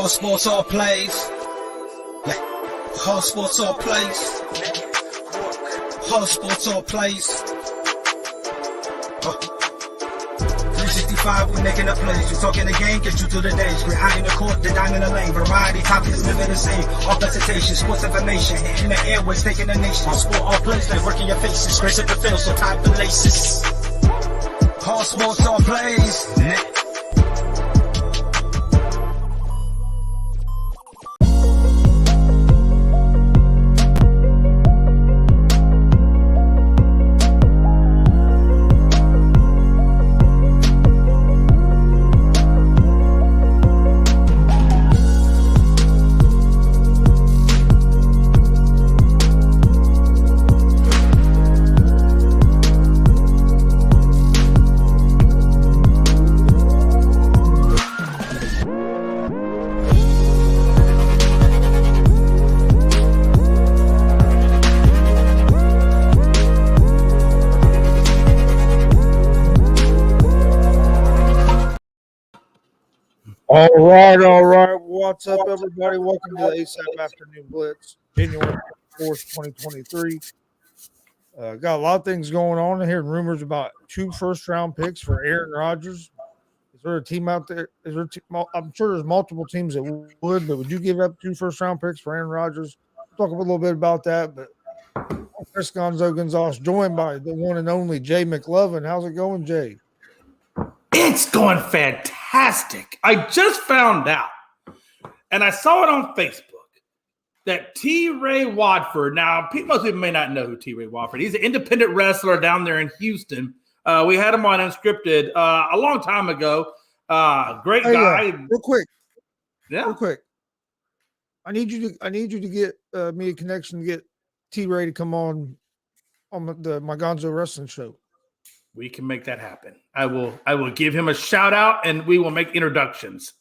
Hard sports all plays. Yeah. Hard sports all plays. Hard sports all plays. 365, we making a plays. You talking the game, get you to the days. We're high in the court, the dime in the lane. Variety topics, living the same. All presentation, sports information. In the airways, taking the nation. Hard sport all plays, like working your faces. Grace up the field, so tie the laces. Hard sports all plays. All right. What's up, everybody? Welcome to the ASAP Afternoon Blitz, January 4th, 2023. Got a lot of things going on. I'm hearing rumors about 2 first-round picks for Aaron Rodgers. Is there a team out there? I'm sure there's multiple teams that would, but would you give up 2 first-round picks for Aaron Rodgers? We'll talk a little bit about that, but Chris Gonzo, joined by the one and only Jay McLovin. How's it going, Jay? It's going fantastic. I just found out, and I saw it on Facebook, that T. Ray Watford, now most people may not know who T. Ray Watford is. He's an independent wrestler down there in Houston. We had him on Unscripted a long time ago. Great guy. Real quick. Yeah. Real quick. I need you to get me a connection to get T. Ray to come on my Gonzo Wrestling show. We can make that happen. I will give him a shout out, and we will make introductions.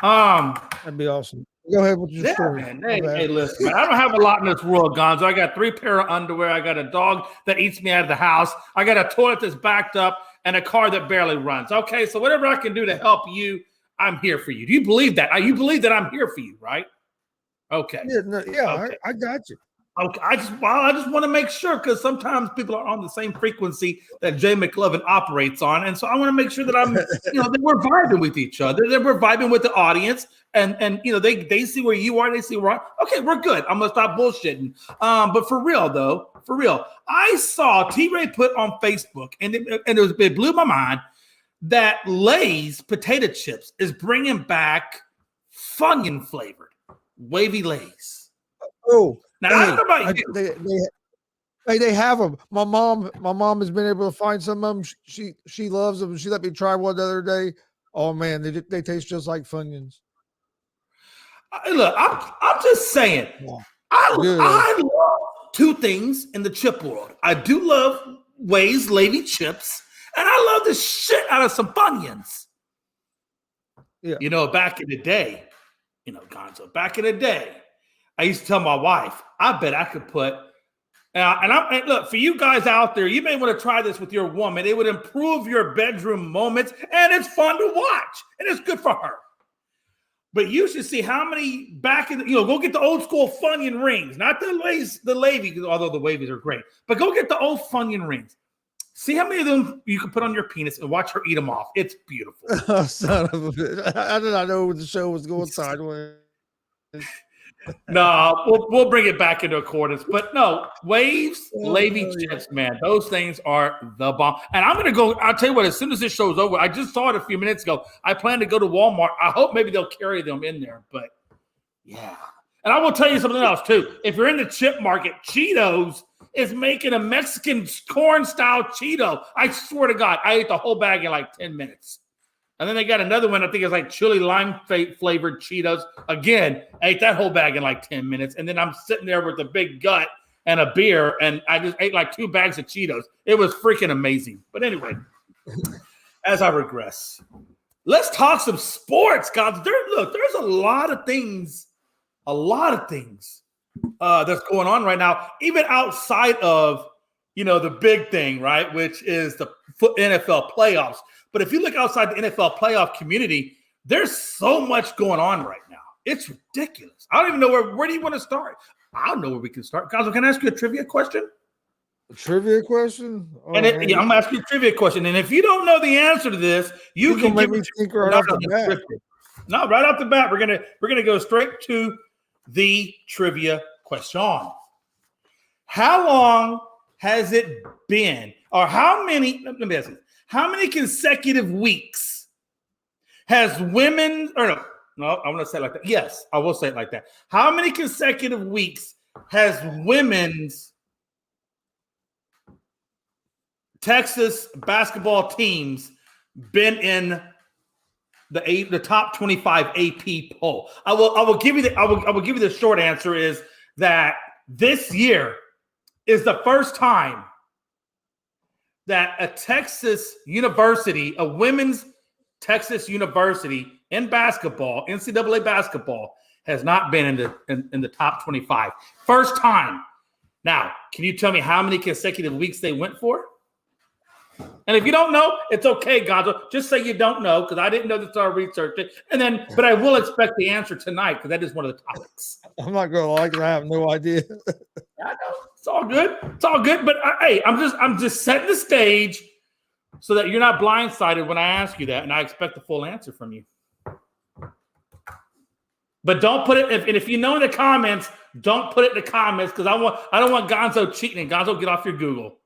That'd be awesome. Go ahead with your story. Man. Hey, listen, man, I don't have a lot in this world, Gonzo. I got 3 pair of underwear. I got a dog that eats me out of the house. I got a toilet that's backed up and a car that barely runs. Okay, so whatever I can do to help you, I'm here for you. Do you believe that? You believe that I'm here for you, right? Okay. Okay. I got you. Okay, I just want to make sure, because sometimes people are on the same frequency that Jay McLovin operates on, and so I want to make sure that I'm, that we're vibing with each other, that we're vibing with the audience, and they see where you are, they see where I. Okay, we're good. I'm gonna stop bullshitting. But for real, I saw T. Ray put on Facebook, and it blew my mind that Lay's potato chips is bringing back Funyun flavored wavy Lay's. Oh. Now, I don't know about you. They have them. My mom has been able to find some of them. She loves them. She let me try one the other day. Oh man, they taste just like Funyuns. Look, I'm just saying. Yeah. I love 2 things in the chip world. I do love Lay's Lady chips, and I love the shit out of some Funyuns. Yeah. Back in the day, Gonzo. Back in the day, I used to tell my wife, I bet I could put, and look, for you guys out there, you may want to try this with your woman. It would improve your bedroom moments, and it's fun to watch, and it's good for her. But you should see how many back in, go get the old school Funyun rings, not the Lavy, although the wavies are great, but go get the old Funyun rings. See how many of them you can put on your penis and watch her eat them off. It's beautiful. Oh, son of a bitch. I did not know the show was going sideways. No, we'll bring it back into accordance. But no, Waves, Lady chips, man. Those things are the bomb. And I'm going to go, I'll tell you what, as soon as this show's over, I just saw it a few minutes ago. I plan to go to Walmart. I hope maybe they'll carry them in there. But yeah. And I will tell you something else too. If you're in the chip market, Cheetos is making a Mexican corn-style Cheeto. I swear to God, I ate the whole bag in like 10 minutes. And then they got another one, I think it's like chili lime flavored Cheetos. Again, I ate that whole bag in like 10 minutes. And then I'm sitting there with a big gut and a beer, and I just ate like 2 bags of Cheetos. It was freaking amazing. But anyway, as I regress, let's talk some sports, guys. There's a lot of things that's going on right now, even outside of, the big thing, right, which is the NFL playoffs. But if you look outside the NFL playoff community, There's so much going on right now. It's ridiculous. I don't even know where do you want to start? I don't know where we can start. Gonzo, can I ask you a trivia question? A trivia question? Oh, I'm going to ask you a trivia question. And if you don't know the answer to this, you can make me think right off the bat. No, right off the bat, we're gonna go straight to the trivia question. How long has it been, or how many? Let me ask you, how many consecutive weeks has women? Or no, I want to say it like that. Yes, I will say it like that. How many consecutive weeks has women's Texas basketball teams been in the top 25 AP poll? I will give you the short answer is that this year is the first time that a Texas university, a women's Texas university in basketball, NCAA basketball, has not been in the top 25. First time. Now, can you tell me how many consecutive weeks they went for? And if you don't know, it's okay, Gonzo. Just say you don't know, because I didn't know that's our research. But I will expect the answer tonight, because that is one of the topics. I'm not going to like it. I have no idea. I know. It's all good. It's all good. But hey, I'm just setting the stage so that you're not blindsided when I ask you that, and I expect the full answer from you. But don't put it. If you know in the comments, don't put it in the comments, because I don't want Gonzo cheating. And Gonzo, get off your Google.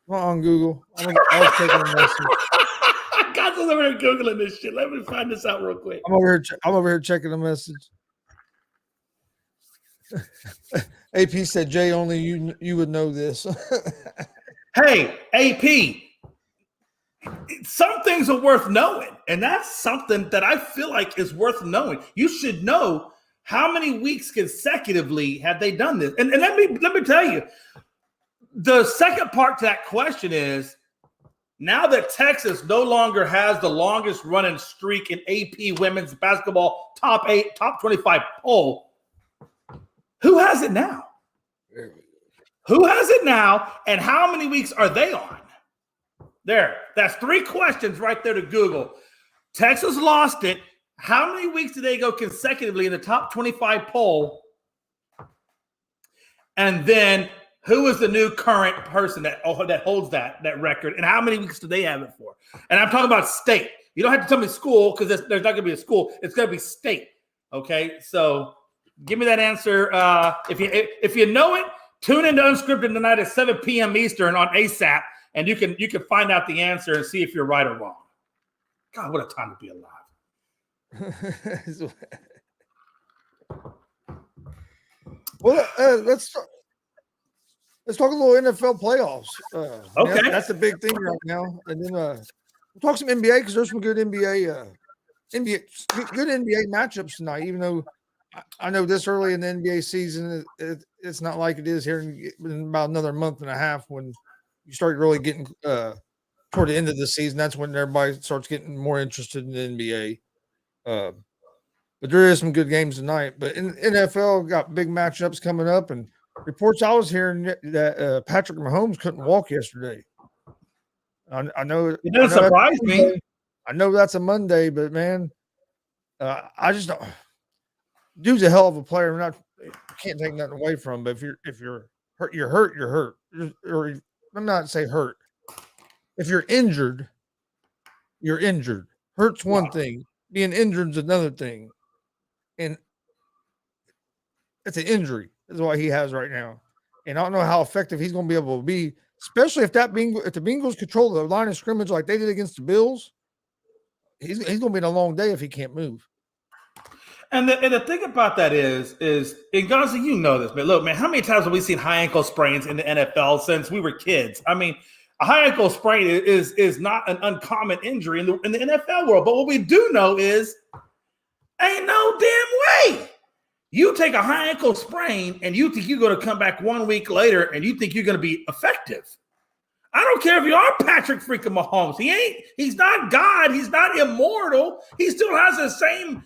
Come on, Google. I was taking a message. Gonzo's over here Googling this shit. Let me find this out real quick. I'm over here checking the message. AP said, Jay, only you would know this. Hey, AP, some things are worth knowing, and that's something that I feel like is worth knowing. You should know how many weeks consecutively have they done this. And let me tell you, the second part to that question is, now that Texas no longer has the longest running streak in AP women's basketball top 25 poll, who has it now? Who has it now, and how many weeks are they on? There, that's 3 questions right there to Google. Texas lost it. How many weeks did they go consecutively in the top 25 poll? And then who is the new current person that holds that record, and how many weeks do they have it for? And I'm talking about state. You don't have to tell me school, because there's not going to be a school. It's going to be state. Okay, so give me that answer. If you know it, tune into Unscripted tonight at 7 p.m. Eastern on ASAP, and you can find out the answer and see if you're right or wrong. God, what a time to be alive. Well, let's talk a little NFL playoffs. Okay, that's the big thing right now. And then we'll talk some NBA, because there's some good NBA matchups tonight. Even though I know this early in the NBA season, it's not like it is here in about another month and a half, when you start really getting toward the end of the season. That's when everybody starts getting more interested in the NBA. But there is some good games tonight. But in NFL, got big matchups coming up, and reports I was hearing that Patrick Mahomes couldn't walk yesterday. I know it doesn't surprise me. I know that's a Monday, but man, I just don't. Dude's a hell of a player. Can't take nothing away from him. But if you're hurt, you're hurt. Or I'm not say hurt. If you're injured, you're injured. Hurt's one thing. Being injured is another thing. And it's an injury. Is what he has right now. And I don't know how effective he's going to be able to be, especially if the Bengals control the line of scrimmage like they did against the Bills. He's going to be in a long day if he can't move. And the thing about that is and Gonzo, you know this, man. Look, man, how many times have we seen high ankle sprains in the NFL since we were kids? I mean, a high ankle sprain is not an uncommon injury in the NFL world. But what we do know is, ain't no damn way you take a high ankle sprain and you think you're going to come back 1 week later and you think you're going to be effective. I don't care if you are Patrick freaking Mahomes. He's not God. He's not immortal. He still has the same,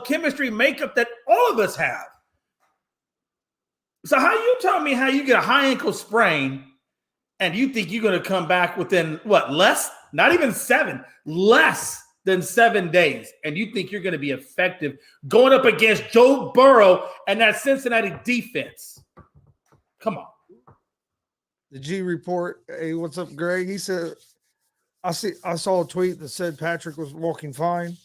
chemistry makeup that all of us have. So how you tell me how you get a high ankle sprain and you think you're going to come back within less, not even 7, less than 7 days, and you think you're going to be effective going up against Joe Burrow and that Cincinnati defense? Come on. The G report. Hey, what's up, Greg? He said, I saw a tweet that said Patrick was walking fine.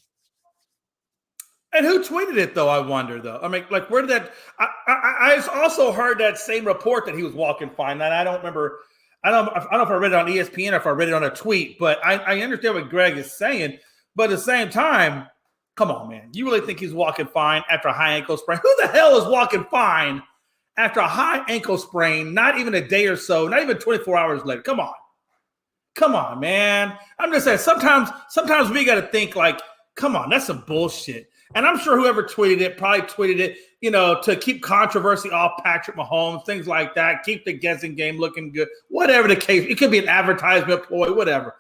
And who tweeted it, though, I wonder, though? I mean, like, where did that – I also heard that same report that he was walking fine, and I don't remember – I don't know if I read it on ESPN or if I read it on a tweet, but I understand what Greg is saying. But at the same time, come on, man. You really think he's walking fine after a high ankle sprain? Who the hell is walking fine after a high ankle sprain, not even a day or so, not even 24 hours later? Come on. Come on, man. I'm just saying, sometimes we got to think like, come on, that's some bullshit. And I'm sure whoever tweeted it probably tweeted it, you know, to keep controversy off Patrick Mahomes, things like that, keep the guessing game looking good, whatever the case. It could be an advertisement ploy, whatever.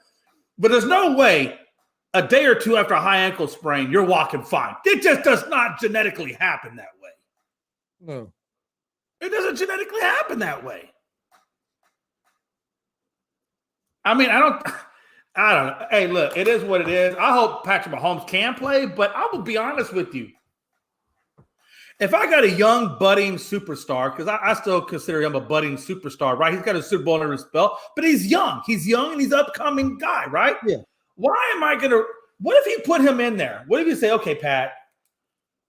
But there's no way a day or two after a high ankle sprain, you're walking fine. It just does not genetically happen that way. No. It doesn't genetically happen that way. I mean, I don't know. Hey, look, it is what it is. I hope Patrick Mahomes can play, but I will be honest with you. If I got a young, budding superstar, because I still consider him a budding superstar, right? He's got a Super Bowl under his belt, but he's young. He's young and he's an upcoming guy, right? Yeah. Why am I going to – what if you put him in there? What if you say, okay, Pat,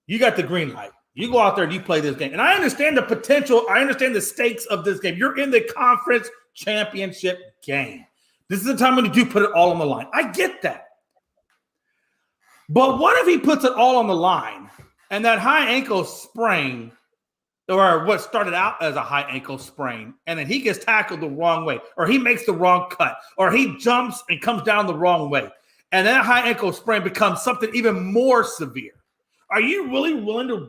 you got the green light. You go out there and you play this game. And I understand the potential. I understand the stakes of this game. You're in the conference championship game. This is the time when you do put it all on the line. I get that. But what if he puts it all on the line and that high ankle sprain, or what started out as a high ankle sprain, and then he gets tackled the wrong way, or he makes the wrong cut, or he jumps and comes down the wrong way, and that high ankle sprain becomes something even more severe? Are you really willing to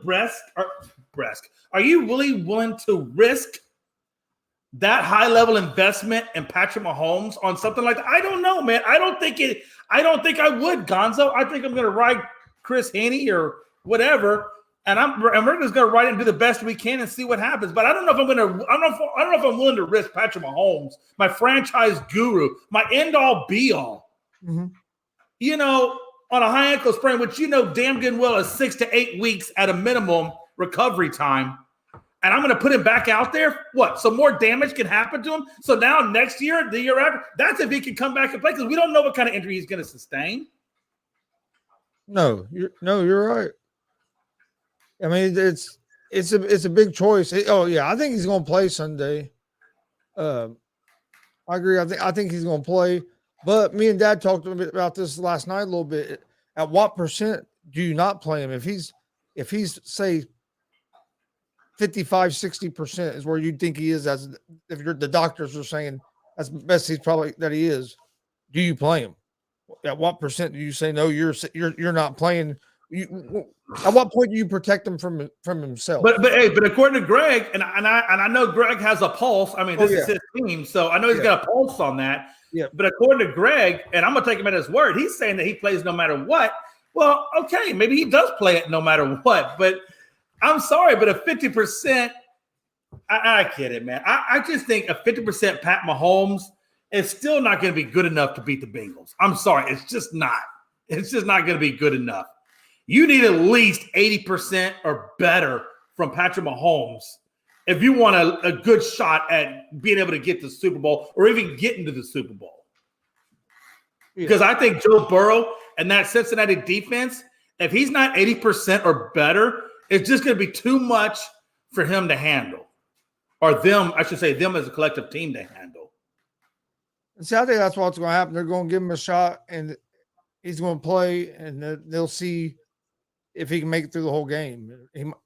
Are you really willing to risk that high level investment in Patrick Mahomes on something like that? I don't know, man. I don't think I would, Gonzo. I think I'm going to ride Chris Haney or whatever, and we're just going to ride it and do the best we can and see what happens. But I don't know if I don't know if I'm willing to risk Patrick Mahomes, my franchise guru, my end all be all. Mm-hmm. You know, on a high ankle sprain, which you know damn good and well is 6 to 8 weeks at a minimum recovery time. And I'm going to put him back out there. What? So more damage can happen to him. So now next year, the year after, that's if he can come back and play, because we don't know what kind of injury he's going to sustain. No, you're right. I mean, it's a big choice. I think he's going to play Sunday. I agree. I think he's going to play. But me and Dad talked a bit about this last night a little bit. At what percent do you not play him? If he's say 55, 60% is where you think he is, as if the doctors are saying that's the best he's probably that he is, do you play him? At what percent do you say no, you're not playing? At what point do you protect him from himself? But according to Greg, and I know Greg has a pulse. I mean, this is his team, so I know he's got a pulse on that. Yeah. But according to Greg, and I'm gonna take him at his word, he's saying that he plays no matter what. Well, okay, maybe he does play it no matter what, but I'm sorry, but a 50%, I get it, man. I just think a 50% Pat Mahomes is still not going to be good enough to beat the Bengals. I'm sorry. It's just not. It's just not going to be good enough. You need at least 80% or better from Patrick Mahomes if you want a good shot at being able to get to the Super Bowl or even get into the Super Bowl. Because I think Joe Burrow and that Cincinnati defense, if he's not 80% or better, it's just going to be too much for him to handle, or them, I should say, them as a collective team to handle. See, I think that's what's going to happen. They're going to give him a shot, and he's going to play, and they'll see if he can make it through the whole game. Again,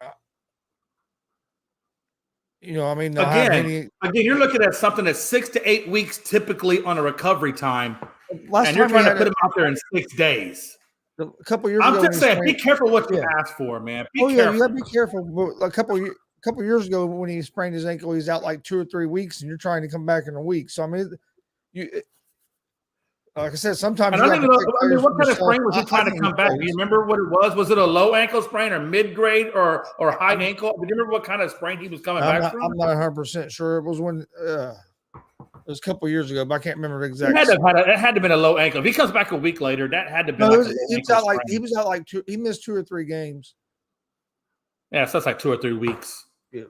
you're looking at something that's 6 to 8 weeks typically on a recovery time, and you're trying to put him out there in 6 days. A couple years ago, I'm just saying, be careful what you ask for, man. Be careful. You got to be careful. A couple years ago, when he sprained his ankle, he's out like 2 or 3 weeks, and you're trying to come back in a week. So I mean, like I said, sometimes. And I don't even know. I mean, what kind of sprain was he trying to come back? Do you remember what it was? Was it a low ankle sprain or mid grade or high ankle? Do you remember what kind of sprain he was coming back from? I'm not 100% sure. It was when It was a couple years ago, but I can't remember the exact. It had to have been a low ankle. If he comes back a week later, that had to be. No, he was out like two. He missed 2 or 3 games. Yeah, so that's like 2 or 3 weeks. Yeah.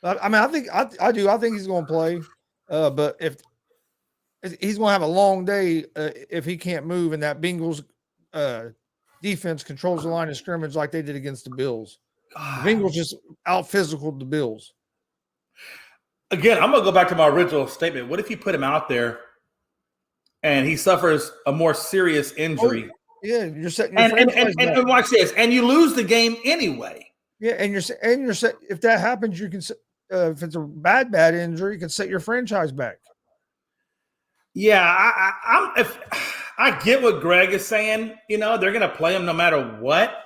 I mean, I think he's going to play, but if he's going to have a long day if he can't move, and that Bengals defense controls the line of scrimmage like they did against the Bills. The Bengals just out physical the Bills. Again, I'm going to go back to my original statement. What if you put him out there and he suffers a more serious injury? Yeah, you're setting. And watch this, and you lose the game anyway. Yeah, and you're set. If that happens, you can. If it's a bad injury, you can set your franchise back. Yeah, I get what Greg is saying. You know, they're going to play him no matter what.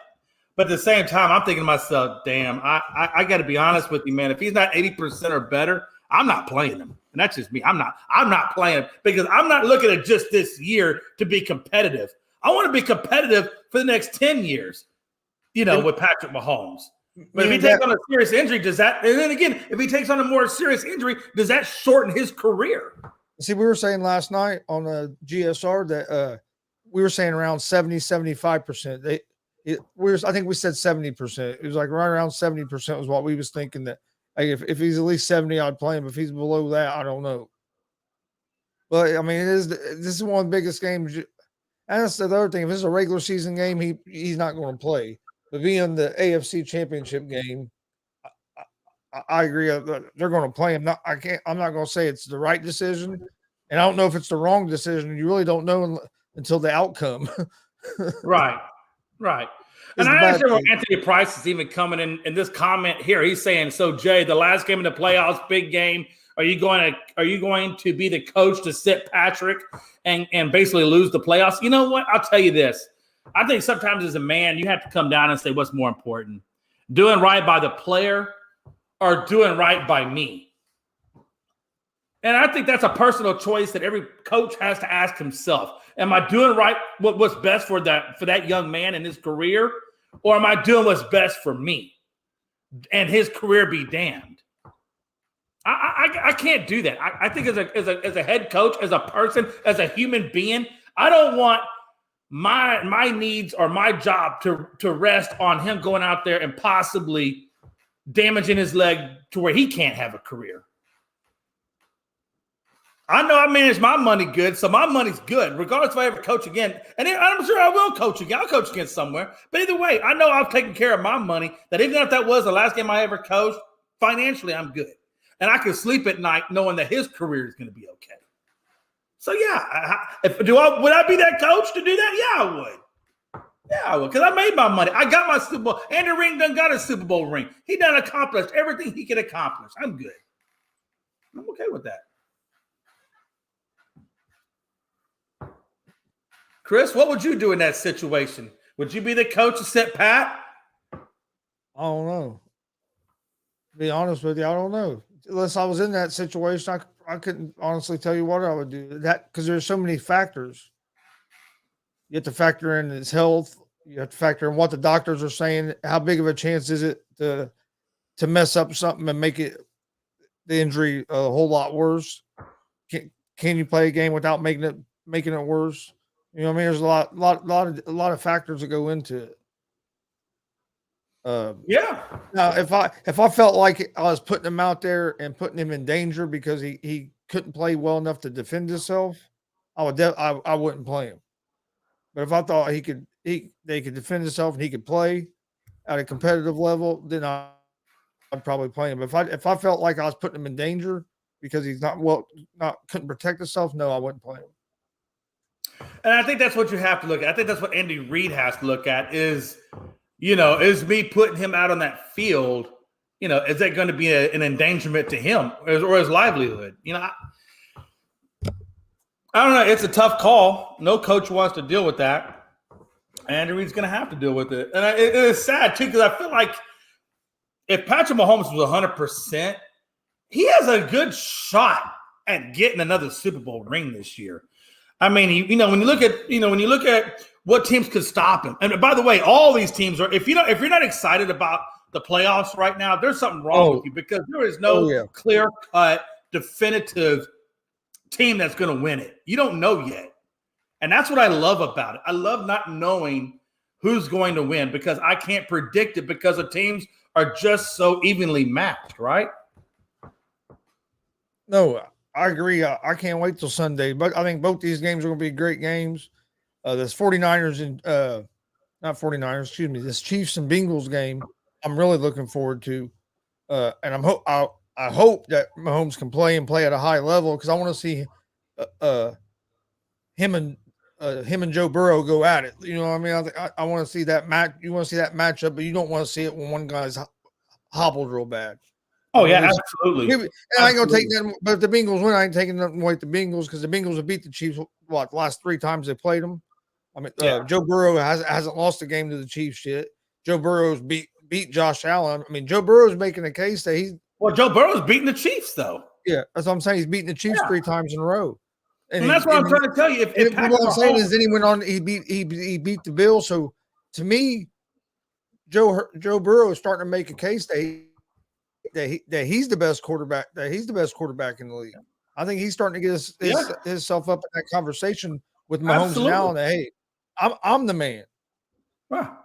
But at the same time, I'm thinking to myself, damn, I got to be honest with you, man. If he's not 80% or better, I'm not playing him. And that's just me. I'm not playing because I'm not looking at just this year to be competitive. I want to be competitive for the next 10 years, you know, with Patrick Mahomes. But if he takes on a serious injury, does that – and then again, if he takes on a more serious injury, does that shorten his career? See, we were saying last night on the GSR that we were saying around 70, 75%. I think we said 70%. It was like right around 70% was what we was thinking that if he's at least 70, I'd play him. If he's below that, I don't know. But, I mean, this is one of the biggest games. And that's the other thing. If it's a regular season game, he's not going to play. But being the AFC Championship game, I agree. They're going to play him. I'm not going to say it's the right decision, and I don't know if it's the wrong decision. You really don't know until the outcome. Right. And I understand where Anthony Price is even coming in this comment here. He's saying, "So Jay, the last game in the playoffs, big game. Are you going to be the coach to sit Patrick and basically lose the playoffs?" You know what? I'll tell you this. I think sometimes as a man, you have to come down and say what's more important, doing right by the player or doing right by me. And I think that's a personal choice that every coach has to ask himself. Am I doing right what's best for that young man in his career, or am I doing what's best for me and his career be damned? I can't do that. I think as a head coach, as a person, as a human being, I don't want my needs or my job to rest on him going out there and possibly damaging his leg to where he can't have a career. I know I manage my money good, so my money's good, regardless if I ever coach again. And I'm sure I will coach again. I'll coach again somewhere. But either way, I know I've taken care of my money, that even if that was the last game I ever coached, financially I'm good. And I can sleep at night knowing that his career is going to be okay. So, yeah, would I be that coach to do that? Yeah, I would. Yeah, I would, because I made my money. I got my Super Bowl. Andy Reid done got a Super Bowl ring. He done accomplished everything he could accomplish. I'm good. I'm okay with that. Chris, what would you do in that situation? Would you be the coach to sit pat? I don't know. To be honest with you, I don't know. Unless I was in that situation, I couldn't honestly tell you what I would do. That because there's so many factors. You have to factor in his health. You have to factor in what the doctors are saying. How big of a chance is it to mess up something and make the injury a whole lot worse? Can you play a game without making it worse? You know what I mean? There's a lot of factors that go into it. Yeah. Now, if I felt like I was putting him out there and putting him in danger because he couldn't play well enough to defend himself, I wouldn't play him. But if I thought they could defend himself and he could play at a competitive level, then I'd probably play him. If I felt like I was putting him in danger because he's couldn't protect himself, no, I wouldn't play him. And I think that's what you have to look at. I think that's what Andy Reid has to look at is me putting him out on that field, is that going to be an endangerment to him or his livelihood? I don't know. It's a tough call. No coach wants to deal with that. Andy Reid's going to have to deal with it. And it is sad, too, because I feel like if Patrick Mahomes was 100%, he has a good shot at getting another Super Bowl ring this year. I mean, when you look at what teams could stop him, and by the way, all these teams are. If you're not excited about the playoffs right now, there's something wrong with you because there is no clear-cut definitive team that's going to win it. You don't know yet. And that's what I love about it. I love not knowing who's going to win because I can't predict it because the teams are just so evenly matched, right? No, I agree. I can't wait till Sunday. But I think both these games are going to be great games. This 49ers and not 49ers, excuse me, this Chiefs and Bengals game, I'm really looking forward to. And I hope that Mahomes can play at a high level because I want to see him and Joe Burrow go at it. You know what I mean? I want to see that match. You want to see that matchup, but you don't want to see it when one guy's hobbled real bad. Oh, yeah, absolutely. And I ain't going to take that. But if the Bengals win, I ain't taking nothing away from the Bengals because the Bengals have beat the Chiefs, the last 3 times they played them. I mean, Joe Burrow hasn't lost a game to the Chiefs yet. Joe Burrow's beat Josh Allen. I mean, Joe Burrow's making a case that he's – Well, Joe Burrow's beating the Chiefs, though. Yeah, that's what I'm saying. He's beating the Chiefs 3 times in a row. And that's what I'm trying to tell you. What I'm saying is then he went on – he beat the Bills. So, to me, Joe Burrow is starting to make a case that he's the best quarterback. That he's the best quarterback in the league. I think he's starting to get himself up in that conversation with Mahomes and Allen. That, hey, I'm the man. Wow.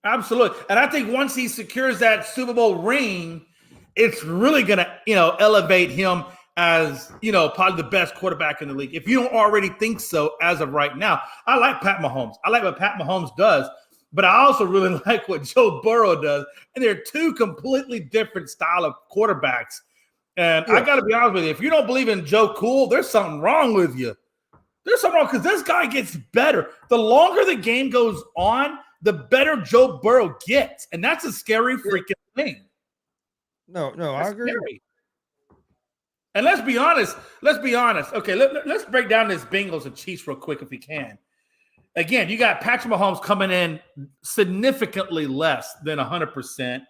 Absolutely. And I think once he secures that Super Bowl ring, it's really going to, elevate him as, probably the best quarterback in the league. If you don't already think so as of right now, I like Pat Mahomes. I like what Pat Mahomes does, but I also really like what Joe Burrow does. And they're 2 completely different style of quarterbacks. And I got to be honest with you, if you don't believe in Joe Cool, there's something wrong with you. There's something wrong because this guy gets better. The longer the game goes on, the better Joe Burrow gets. And that's a scary freaking thing. No, I agree. Scary. And let's be honest. Okay, let's break down this Bengals and Chiefs real quick if we can. Again, you got Patrick Mahomes coming in significantly less than 100%.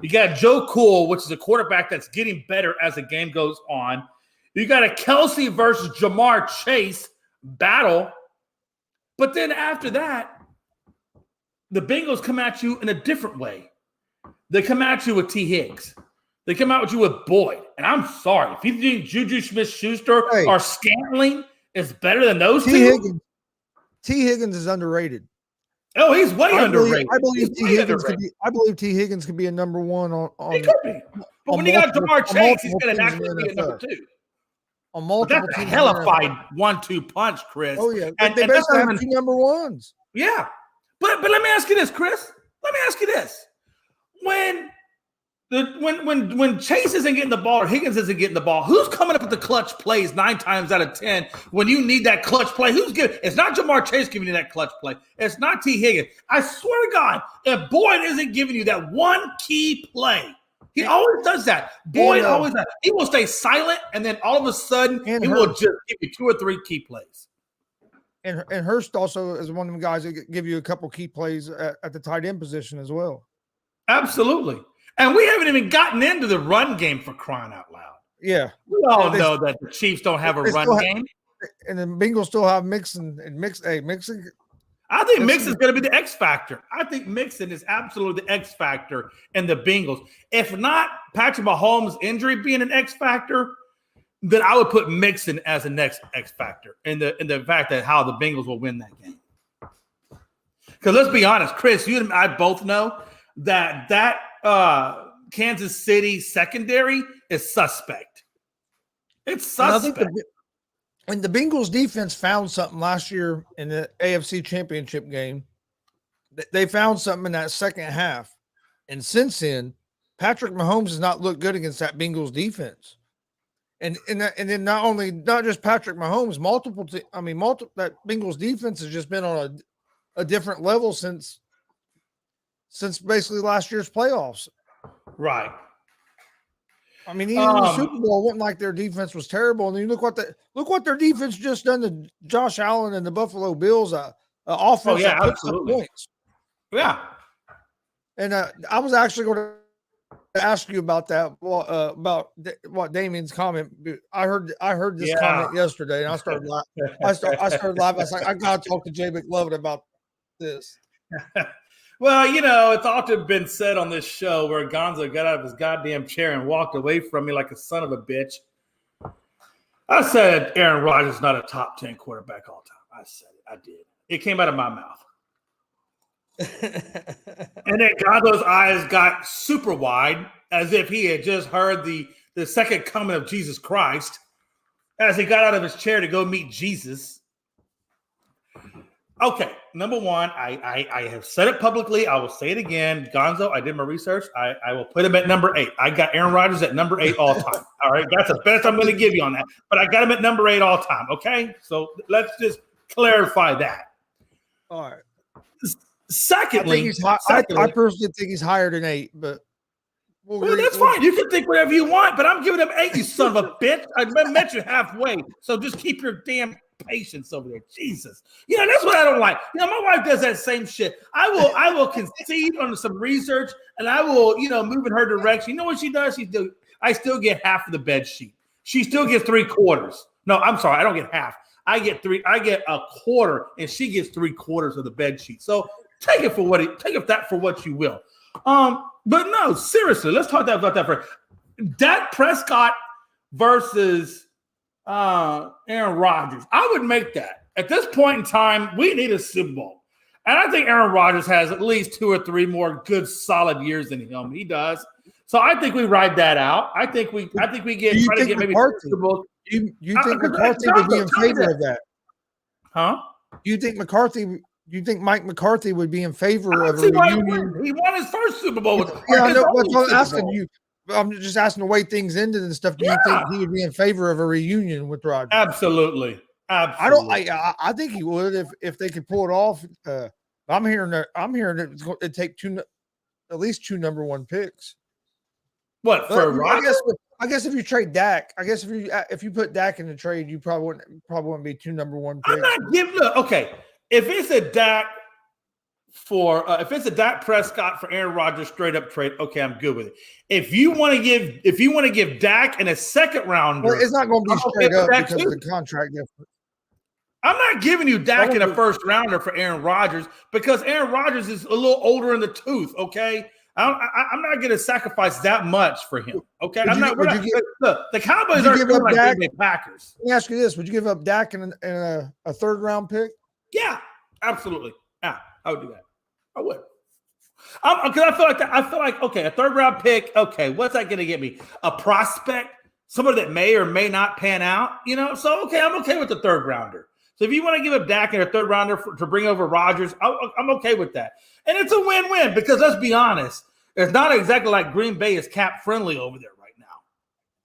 You got Joe Cool, which is a quarterback that's getting better as the game goes on. You got a Kelsey versus Jamar Chase battle. But then after that, the Bengals come at you in a different way. They come at you with T. Higgs. They come out with you with Boyd. And I'm sorry. If you think Juju Smith-Schuster or Scantling is better than those two. T. Higgins is underrated. Oh, he's way underrated. I believe T. Higgins could be a number 1 on he could be. But when you got Jamar Chase, he's going to naturally be a number 2. On multiple that's a hellified 1-2 punch, Chris. Oh, yeah. And they basically have 2 number 1s. Yeah. But let me ask you this, Chris. Let me ask you this. When Chase isn't getting the ball or Higgins isn't getting the ball, who's coming up with the clutch plays 9 times out of 10 when you need that clutch play? Who's giving? It's not Jamar Chase giving you that clutch play. It's not T. Higgins. I swear to God, if Boyd isn't giving you that one key play, he always does that. Boyd always does. He will stay silent, and then all of a sudden, he will just give you 2 or 3 key plays. And Hurst also is one of them guys that give you a couple key plays at the tight end position as well. Absolutely. And we haven't even gotten into the run game for crying out loud. Yeah. We all know that the Chiefs don't have a run game. And the Bengals still have Mixon. Mixon. I think Mixon's going to be the X factor. I think Mixon is absolutely the X factor in the Bengals. If not Patrick Mahomes' injury being an X factor, then I would put Mixon as the next X factor in the fact that how the Bengals will win that game. Because let's be honest, Chris, you and I both know that Kansas City secondary is suspect. It's suspect. And the Bengals defense found something last year in the AFC Championship game. They found something in that second half. And since then, Patrick Mahomes has not looked good against that Bengals defense. And then not just Patrick Mahomes, that Bengals defense has just been on a different level since basically last year's playoffs. Right. I mean, even in the Super Bowl, it wasn't like their defense was terrible. And you look what their defense just done to Josh Allen and the Buffalo Bills. Offense that puts up points. Yeah. And I was actually going to ask you about that. About what Damien's comment. I heard this comment yesterday, and I started laughing. I started laughing. I was like, I got to talk to Jay McLovin about this. Well, it's often been said on this show where Gonzo got out of his goddamn chair and walked away from me like a son of a bitch. I said Aaron Rodgers is not a top 10 quarterback all time. I said it. I did. It came out of my mouth. And then Gonzo's eyes got super wide as if he had just heard the second coming of Jesus Christ as he got out of his chair to go meet Jesus. Okay, number one, I have said it publicly. I will say it again. Gonzo, I did my research. I will put him at number 8. I got Aaron Rodgers at number 8 all time. All right, that's the best I'm going to give you on that. But I got him at number 8 all time, okay? So let's just clarify that. All right. Secondly, I personally think he's higher than 8, but well, that's fine. You can think whatever you want, but I'm giving him 8, you son of a bitch. I met you halfway, so just keep your damn patience over there. Jesus. That's what I don't like. My wife does that same shit. I will concede on some research, and I will, move in her direction. You know what she does? I still get half of the bed sheet. She still gets 3/4. No, I'm sorry. I don't get half. I get a quarter, and she gets 3/4 of the bed sheet. So take it for what you will. But no, seriously, let's talk about that for Dak Prescott versus Aaron Rodgers. I would make that. At this point in time, we need a Super Bowl. And I think Aaron Rodgers has at least 2 or 3 more good, solid years than him. He does. So I think we ride that out. I think we get maybe Super Bowl. You think McCarthy would be in favor of that? Huh? You think Mike McCarthy would be in favor of a reunion? He won his first Super Bowl. I know. That's what I'm asking you. I'm just asking the way things ended and stuff. Do you think he would be in favor of a reunion with Rodgers? Absolutely. I think he would if they could pull it off. I'm hearing that it'd take at least 2 number 1 picks. What for Rodgers? I guess if you trade Dak, if you put Dak in the trade, you probably wouldn't be 2 number 1 picks. I'm not giving. Okay, if it's a Dak Prescott for Aaron Rodgers straight up trade, okay, I'm good with it. If you want to give Dak in a second rounder, well, it's not going to be straight up because of the contract difference. I'm not giving you Dak in a first rounder for Aaron Rodgers because Aaron Rodgers is a little older in the tooth. Okay, I'm not going to sacrifice that much for him. Okay, the Cowboys aren't doing like Green Bay Packers. Let me ask you this: would you give up Dak in a third round pick? Yeah, absolutely. Yeah, I would do that. I would. Because I feel like okay, a third round pick. Okay, what's that going to get me? A prospect, somebody that may or may not pan out. So okay, I'm okay with the third rounder. So if you want to give up Dak in a third rounder to bring over Rodgers, I'm okay with that. And it's a win-win because let's be honest, it's not exactly like Green Bay is cap friendly over there right now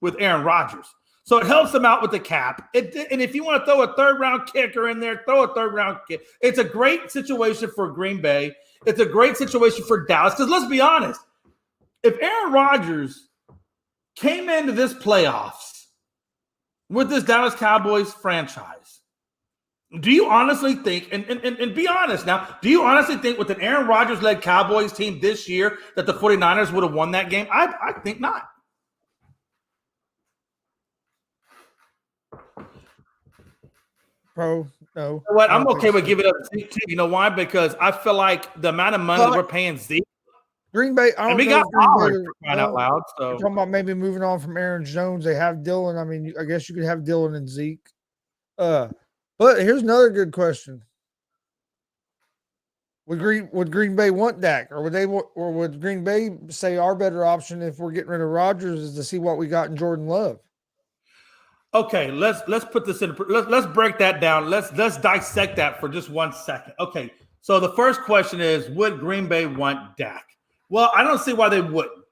with Aaron Rodgers. So it helps them out with the cap. And if you want to throw a third-round kicker in there, throw a third-round kick. It's a great situation for Green Bay. It's a great situation for Dallas because let's be honest, if Aaron Rodgers came into this playoffs with this Dallas Cowboys franchise, do you honestly think, and be honest now, do you honestly think with an Aaron Rodgers-led Cowboys team this year that the 49ers would have won that game? I think not. No. What? I'm okay with giving up Zeke too. You know why? Because I feel like the amount of money we're paying Zeke. Green Bay, we got Pollard for crying out loud. So you're talking about maybe moving on from Aaron Jones. They have Dylan. I mean, I guess you could have Dylan and Zeke. But here's another good question: Would Green Bay want Dak, or would Green Bay say our better option if we're getting rid of Rodgers is to see what we got in Jordan Love? Okay, let's put this in. Let's break that down. Let's dissect that for just 1 second. Okay, so the first question is: would Green Bay want Dak? Well, I don't see why they wouldn't,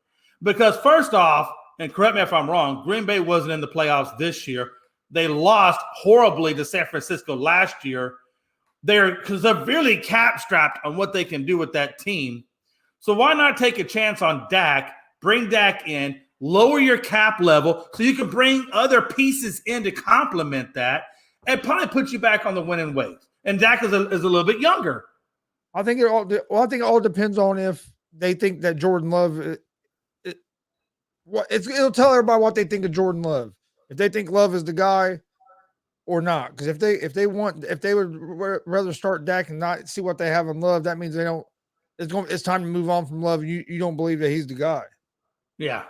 because first off, and correct me if I'm wrong, Green Bay wasn't in the playoffs this year. They lost horribly to San Francisco last year. They're severely cap-strapped on what they can do with that team. So why not take a chance on Dak, bring Dak in, lower your cap level so you can bring other pieces in to complement that and probably put you back on the winning ways. And Dak is a little bit younger. I think it all depends on if they think that Jordan Love it'll tell everybody what they think of Jordan Love. If they think Love is the guy or not, because if they would rather start Dak and not see what they have in Love, that means they don't. It's time to move on from Love. You don't believe that he's the guy. Yeah.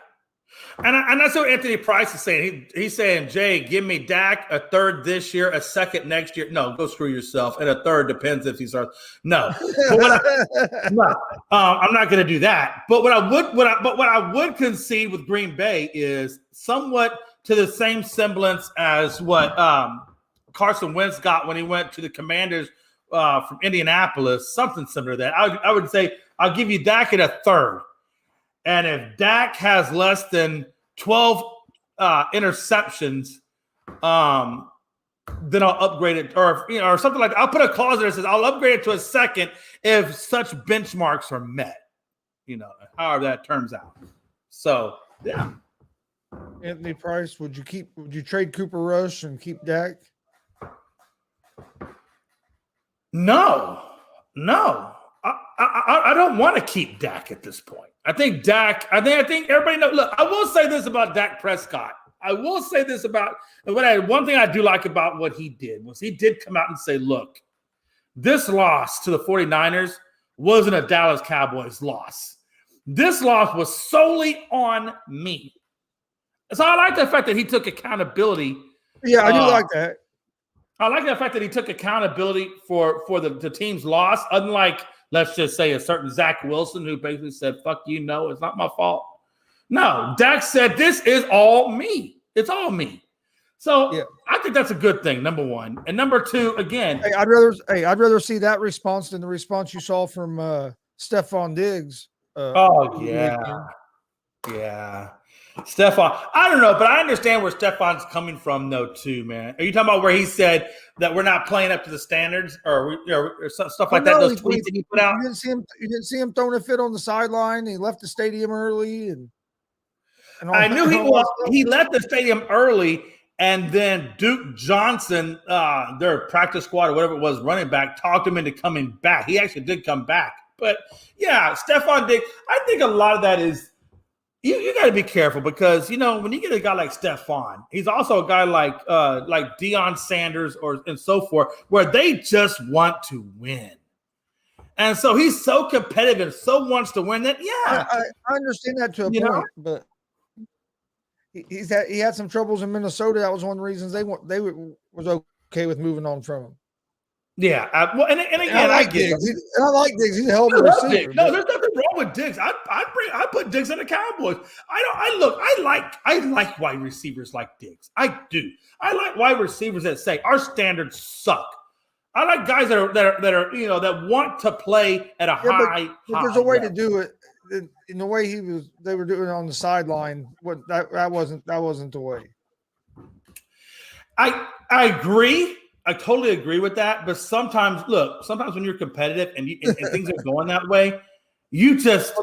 And that's what Anthony Price is saying. He's saying, Jay, give me Dak a third this year, a second next year. No, go screw yourself. And a third depends if he starts. No, I'm not going to do that. But what I would concede with Green Bay is somewhat to the same semblance as what Carson Wentz got when he went to the Commanders from Indianapolis. Something similar to that. I would say I'll give you Dak at a third. And if Dak has less than 12 interceptions, then I'll upgrade it, or something like that. I'll put a clause there that says I'll upgrade it to a second if such benchmarks are met. However that turns out. So yeah. Anthony Price, would you trade Cooper Rush and keep Dak? No. I don't want to keep Dak at this point. I think everybody knows. Look, I will say this about Dak Prescott. One thing I do like about what he did was he did come out and say, look, this loss to the 49ers wasn't a Dallas Cowboys loss. This loss was solely on me. So I like the fact that he took accountability. Yeah, I do like that. I like the fact that he took accountability for the team's loss, unlike, let's just say, a certain Zach Wilson who basically said, fuck you, no, it's not my fault. No, Dak said, this is all me. It's all me. So yeah. I think that's a good thing, number one. And number two, again. I'd rather see that response than the response you saw from Stephon Diggs. Yeah. Stephon, I don't know, but I understand where Stephon's coming from, though, too, man. Are you talking about where he said that we're not playing up to the standards, or stuff like that? Those tweets that he put out. You didn't see him throwing a fit on the sideline. He left the stadium early, and I knew he left the stadium early, and then Duke Johnson, their practice squad or whatever it was, running back, talked him into coming back. He actually did come back, but yeah, Stephon Diggs. I think a lot of that is. You got to be careful because, when you get a guy like Stephon, he's also a guy like Deion Sanders and so forth, where they just want to win. And so he's so competitive and so wants to win that, yeah. I understand that to a point, but he had some troubles in Minnesota. That was one of the reasons they was okay with moving on from him. Yeah, and again, I like Diggs. I like Diggs. He's a hell of a receiver. No, there's nothing wrong with Diggs. I put Diggs in the Cowboys. I like wide receivers like Diggs. I do. I like wide receivers that say our standards suck. I like guys that are that want to play at a high. But there's a way to do it. In the way they were doing it on the sideline. That wasn't the way. I agree. I totally agree with that. But sometimes when you're competitive and things are going that way,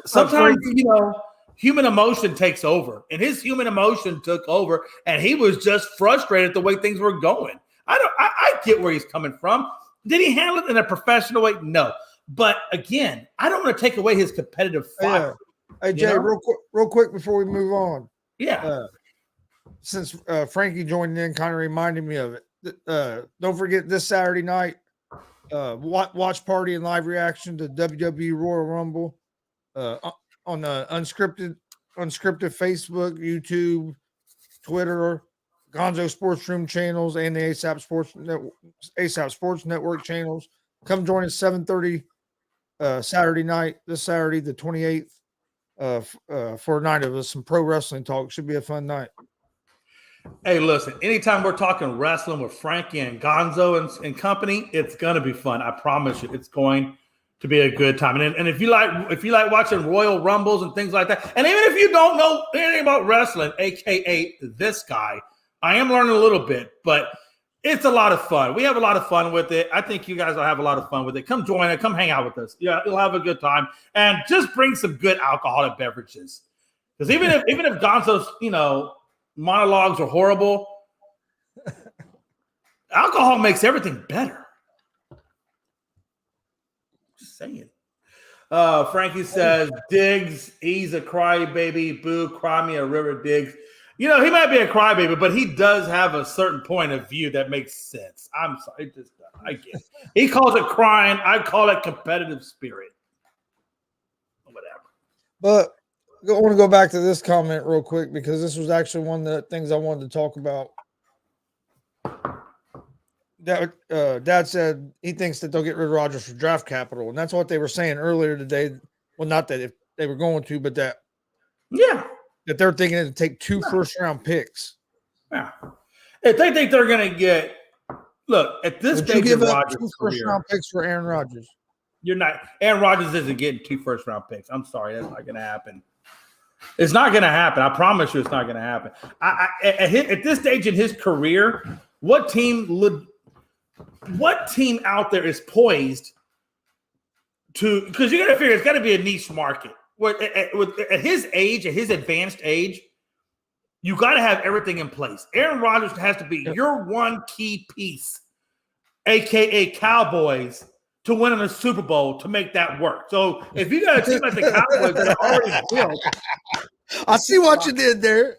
sometimes human emotion takes over. And his human emotion took over, and he was just frustrated the way things were going. I get where he's coming from. Did he handle it in a professional way? No. But again, I don't want to take away his competitive fire. Hey, Jay, real quick before we move on. Yeah. Since Frankie joined in, kind of reminded me of it. Don't forget this Saturday night, watch party and live reaction to WWE Royal Rumble on the unscripted Facebook, YouTube, Twitter, GonzoSportsRoom channels, and the ASAP Sports Network channels. Come join us 7:30 Saturday night, this Saturday the 28th, for a night of some pro wrestling talk. Should be a fun night. Hey, listen, anytime we're talking wrestling with Frankie and Gonzo and company, it's going to be fun. I promise you, it's going to be a good time. And if you like watching Royal Rumbles and things like that, and even if you don't know anything about wrestling, aka this guy, I am learning a little bit, but it's a lot of fun. We have a lot of fun with it. I think you guys will have a lot of fun with it. Come join it. Come hang out with us. Yeah, you'll have a good time. And just bring some good alcoholic beverages. Because even if Gonzo's, monologues are horrible, alcohol makes everything better. Just saying. Frankie says, Diggs, he's a crybaby. Boo, cry me a river, Diggs. He might be a crybaby, but he does have a certain point of view that makes sense. I'm sorry. I get it. He calls it crying. I call it competitive spirit. Whatever. But I want to go back to this comment real quick because this was actually one of the things I wanted to talk about. Dad said he thinks that they'll get rid of Rodgers for draft capital, and that's what they were saying earlier today. Well, not that if they were going to, but that they're thinking to take 2 first-round picks. Yeah, if they think they're going to get at this stage of Rodgers' 2 first-round picks for Aaron Rodgers. You're not. Aaron Rodgers isn't getting 2 first-round picks. I'm sorry, that's not going to happen. It's not going to happen. I promise you, it's not going to happen. At this stage in his career, what team out there is poised to? Because you got to figure it's got to be a niche market. At his age, at his advanced age, you got to have everything in place. Aaron Rodgers has to be your one key piece, aka Cowboys, to win in a Super Bowl to make that work. So if you got a team like the Cowboys that are already built, I see what you did there.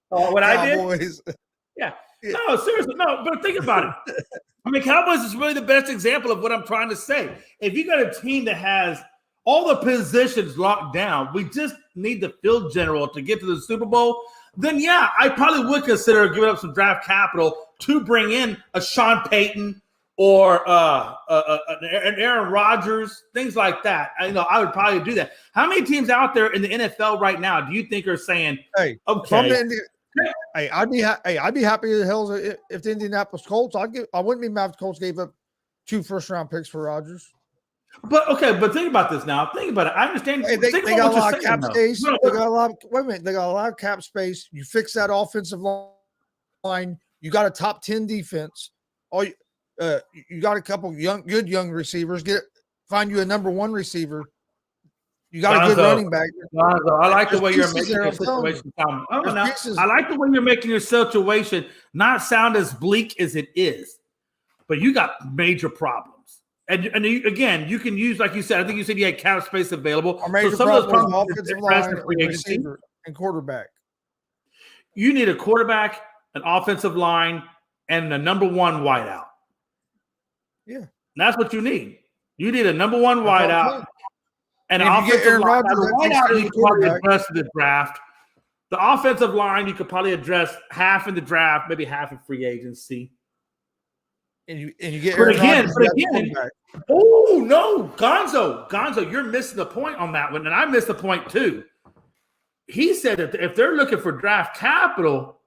What Cowboys. I did? Yeah. No, seriously, no. But think about it. I mean, Cowboys is really the best example of what I'm trying to say. If you got a team that has all the positions locked down, we just need the field general to get to the Super Bowl, then yeah, I probably would consider giving up some draft capital to bring in a Sean Payton or an Aaron Rodgers, things like that. I would probably do that. How many teams out there in the NFL right now do you think are saying, "Hey, okay"? I'd be happy as hell if the Indianapolis Colts. I wouldn't be mad if the Colts gave up 2 first-round picks for Rodgers. But think about this now. Think about it. I understand. Hey, they got a lot of cap space. They got a lot of cap space. You fix that offensive line. You got a top 10 defense. You got a couple good young receivers. Find you a number 1 receiver. You got a good running back. I like the way you're making your situation sound. I like the way you're making your situation not sound as bleak as it is, but you got major problems. And you can use, like you said, I think you said you had cap space available. So some of those problems offensive line, receiver, and quarterback. You need a quarterback, an offensive line, and a number 1 wideout. Yeah, and that's what you need. You need a number 1 wideout and an offensive line. The wideout you could probably address in the draft. The offensive line you could probably address half in the draft, maybe half in free agency. And you get but again, oh no, Gonzo, you're missing the point on that one, and I missed the point too. He said that if they're looking for draft capital,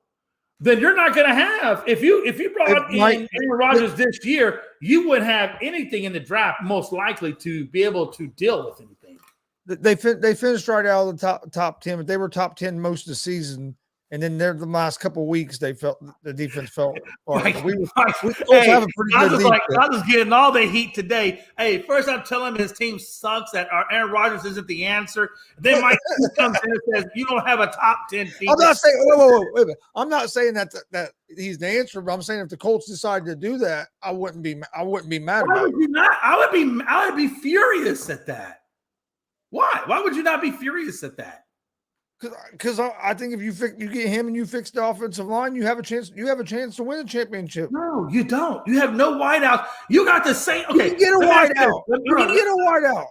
then you're not going to have. If you brought in Aaron Rodgers this year, you wouldn't have anything in the draft most likely to be able to deal with anything. They finished right out of the top 10, but they were top 10 most of the season. And then the last couple of weeks, the defense felt. I was getting all the heat today. Hey, first I'm telling him his team sucks, that Aaron Rodgers isn't the answer. Then Mike comes in and says, you don't have a top 10 defense. I'm not saying, wait a minute. I'm not saying that he's the answer, but I'm saying if the Colts decided to do that, I wouldn't be mad about it. I would be furious at that. Why? Why would you not be furious at that? Because I think if you get him and you fix the offensive line, you have a chance. You have a chance to win a championship. No, you don't. You have no wideouts. You got the same. Okay, you get a wideout. You can get a wideout.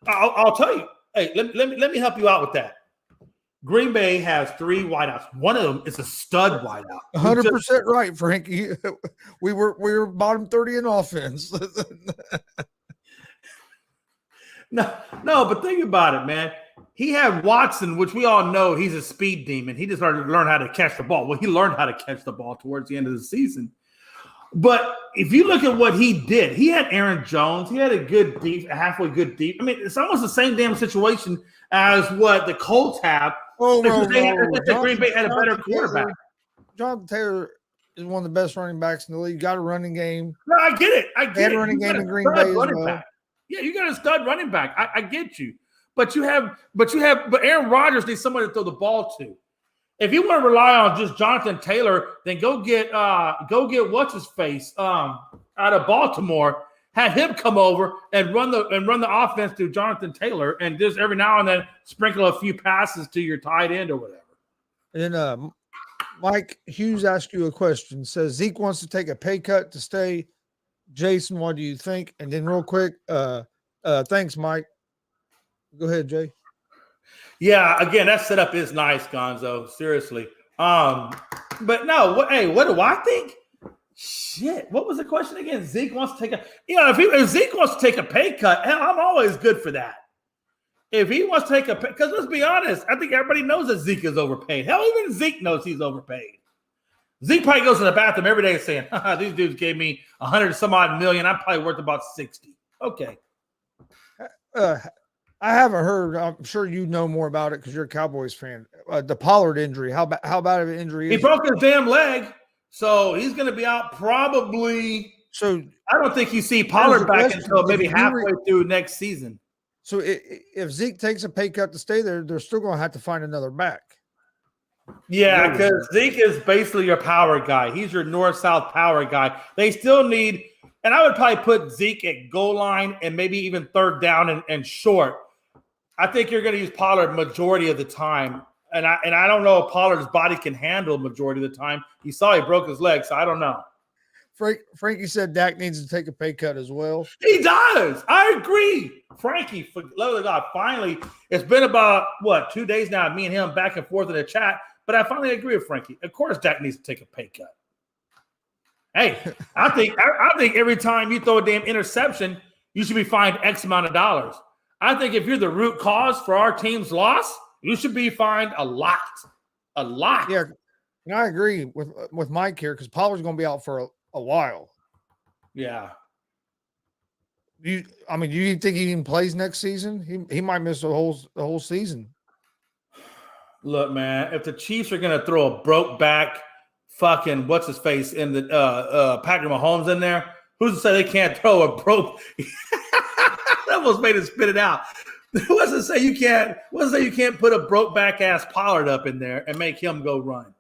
I'll tell you. Hey, let me help you out with that. Green Bay has 3 wideouts. One of them is a stud wideout. 100% right, Frankie. We were bottom 30 in offense. No, but think about it, man. He had Watson, which we all know he's a speed demon. He just started to learn how to catch the ball. Well, he learned how to catch the ball towards the end of the season. But if you look at what he did, he had Aaron Jones. He had a good deep, halfway good deep. I mean, it's almost the same damn situation as what the Colts have. Green Bay had a better quarterback. Jonathan Taylor is one of the best running backs in the league. Got a running game. No, I get it. They had a running game in Green Bay as well. Yeah, you got a stud running back. I get you. But Aaron Rodgers needs someone to throw the ball to. If you want to rely on just Jonathan Taylor, then go get what's his face out of Baltimore. Have him come over and run the offense through Jonathan Taylor, and just every now and then sprinkle a few passes to your tight end or whatever. And then Mike Hughes asked you a question. Says Zeke wants to take a pay cut to stay. Jason, what do you think? And then real quick, thanks, Mike. Go ahead, Jay. Yeah, again, that setup is nice, Gonzo. Seriously. But no, what do I think? Shit, what was the question again? Zeke wants to take if Zeke wants to take a pay cut, hell, I'm always good for that. If he wants to take a pay, because let's be honest, I think everybody knows that Zeke is overpaid. Hell, even Zeke knows he's overpaid. Zeke probably goes to the bathroom every day saying, these dudes gave me 100 some odd million. I'm probably worth about 60. Okay. I haven't heard. I'm sure you know more about it because you're a Cowboys fan. The Pollard injury. How bad of an injury? He broke his damn leg, so he's going to be out probably. So I don't think you see Pollard back until maybe halfway through next season. So if Zeke takes a pay cut to stay there, they're still going to have to find another back. Yeah, because Zeke is basically your power guy. He's your north-south power guy. They still need, and I would probably put Zeke at goal line and maybe even third down and short. I think you're going to use Pollard majority of the time. And I don't know if Pollard's body can handle majority of the time. You saw he broke his leg, so I don't know. Frankie said Dak needs to take a pay cut as well. He does. I agree. Frankie, for love of God, finally, it's been about, 2 days now, me and him back and forth in the chat, but I finally agree with Frankie. Of course, Dak needs to take a pay cut. Hey, I think every time you throw a damn interception, you should be fined X amount of dollars. I think if you're the root cause for our team's loss, you should be fined a lot. A lot. Yeah, and I agree with Mike here because Pollard's going to be out for a while. Yeah. Do you think he even plays next season? He might miss the whole season. Look, man, if the Chiefs are going to throw a broke back fucking what's his face in the Patrick Mahomes in there, who's to say they can't throw a broke? That almost made it spit it out. What's to say you can't put a broke back ass Pollard up in there and make him go run?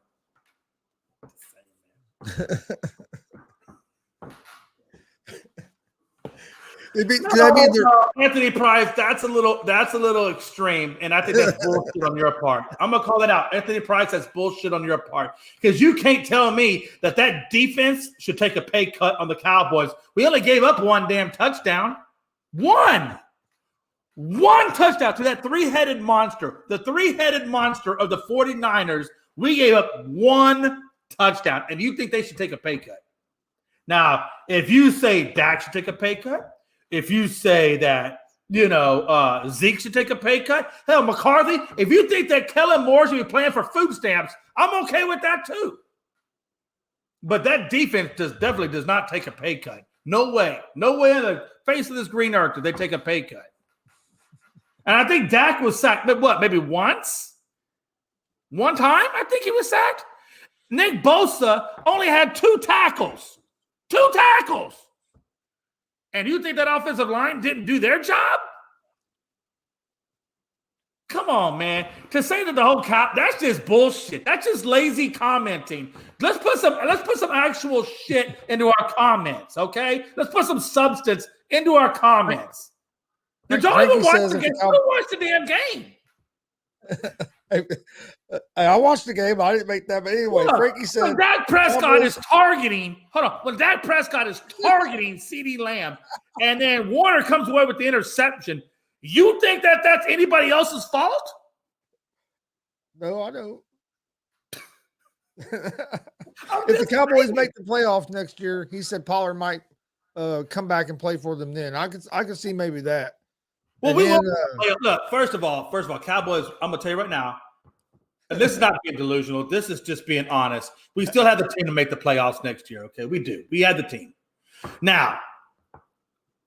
Anthony Price, that's a little extreme, and I think that's bullshit on your part. I'm gonna call it out. Anthony Price, that's bullshit on your part because you can't tell me that defense should take a pay cut on the Cowboys. We only gave up one damn touchdown. One touchdown to that three-headed monster. The three-headed monster of the 49ers. We gave up one touchdown, and you think they should take a pay cut. Now, if you say Dak should take a pay cut, if you say that, Zeke should take a pay cut, hell, McCarthy, if you think that Kellen Moore should be playing for food stamps, I'm okay with that too. But that defense definitely does not take a pay cut. No way. No way in the face of this green earth did they take a pay cut. And I think Dak was sacked, maybe once? One time, I think he was sacked. Nick Bosa only had 2 tackles. 2 tackles. And you think that offensive line didn't do their job? Come on, man. To say that the whole that's just bullshit. That's just lazy commenting. Let's put some actual shit into our comments, okay? Let's put some substance into our comments. Did y'all even watch the game? Who watched the damn game? I watched the game. I didn't make that, but anyway, Frankie said when Dak Prescott is targeting. Hold on, when Dak Prescott is targeting CeeDee Lamb, and then Warner comes away with the interception, you think that that's anybody else's fault? No, I don't. If the Cowboys make the playoffs next year, he said Pollard might come back and play for them. Then I could see maybe that. Well, look. First of all, Cowboys. I'm gonna tell you right now. And this is not being delusional. This is just being honest. We still have the team to make the playoffs next year. Okay, we do. We had the team. Now,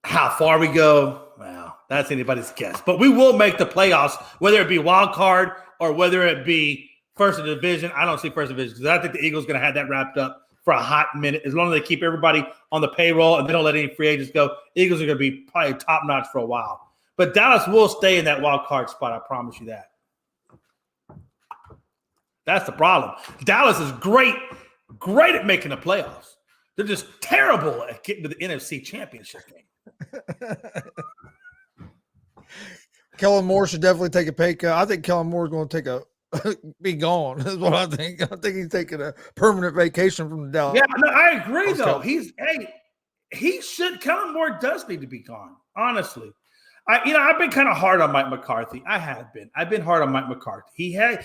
how far we go, well, that's anybody's guess. But we will make the playoffs, whether it be wild card or whether it be first division. I don't see first division because I think the Eagles are going to have that wrapped up for a hot minute. As long as they keep everybody on the payroll and they don't let any free agents go, Eagles are going to be probably top notch for a while. But Dallas will stay in that wild card spot. I promise you that. That's the problem. Dallas is great at making the playoffs. They're just terrible at getting to the NFC Championship game. Kellen Moore should definitely take a pay cut. I think Kellen Moore is going to be gone. That's what I think. I think he's taking a permanent vacation from the Dallas. Yeah, no, I agree though. Kellen Moore does need to be gone. Honestly, I've been kind of hard on Mike McCarthy. I have been. I've been hard on Mike McCarthy. He has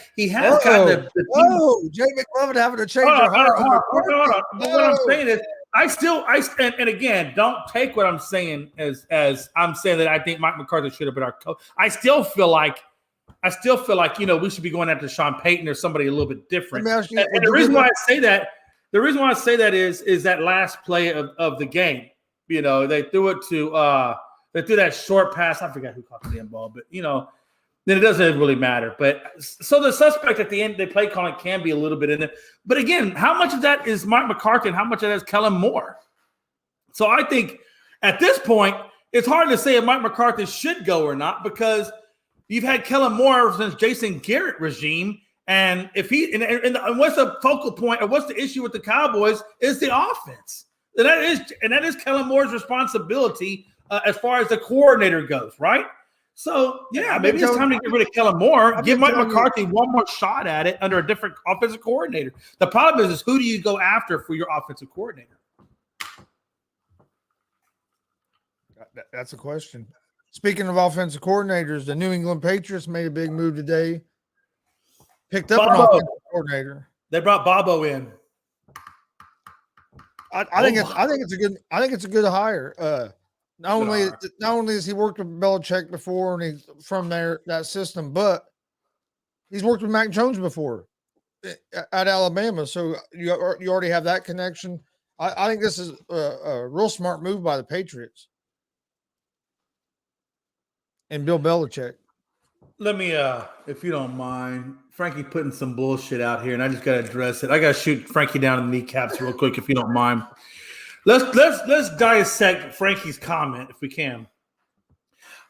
kind of the team. Jay McLovin having to change your heart. Hold on. But what I'm saying is, and again, don't take what I'm saying as I'm saying that I think Mike McCarthy should have been our coach. I still feel like we should be going after Sean Payton or somebody a little bit different. And the reason why I say that is that last play of the game. They threw it to they threw that short pass. I forgot who caught the damn ball, but then it doesn't really matter. But so the suspect at the end, the play calling can be a little bit in it. But again, how much of that is Mike McCarthy and how much of that is Kellen Moore? So I think at this point, it's hard to say if Mike McCarthy should go or not because you've had Kellen Moore since Jason Garrett regime. And if and what's the focal point or what's the issue with the Cowboys is the offense. And that is Kellen Moore's responsibility as far as the coordinator goes, right? So, maybe it's time to get rid of Kellen Moore. Give Mike McCarthy one more shot at it under a different offensive coordinator. The problem is who do you go after for your offensive coordinator? That's a question. Speaking of offensive coordinators, the New England Patriots made a big move today. Picked up an offensive coordinator. They brought Bobo in. I think it's a good hire. Not only has he worked with Belichick before and he's from that system, but he's worked with Mac Jones before at Alabama. So you already have that connection. I think this is a real smart move by the Patriots and Bill Belichick. Let me, if you don't mind, Frankie putting some bullshit out here, and I just got to address it. I got to shoot Frankie down in the kneecaps real quick, if you don't mind. Let's dissect Frankie's comment if we can.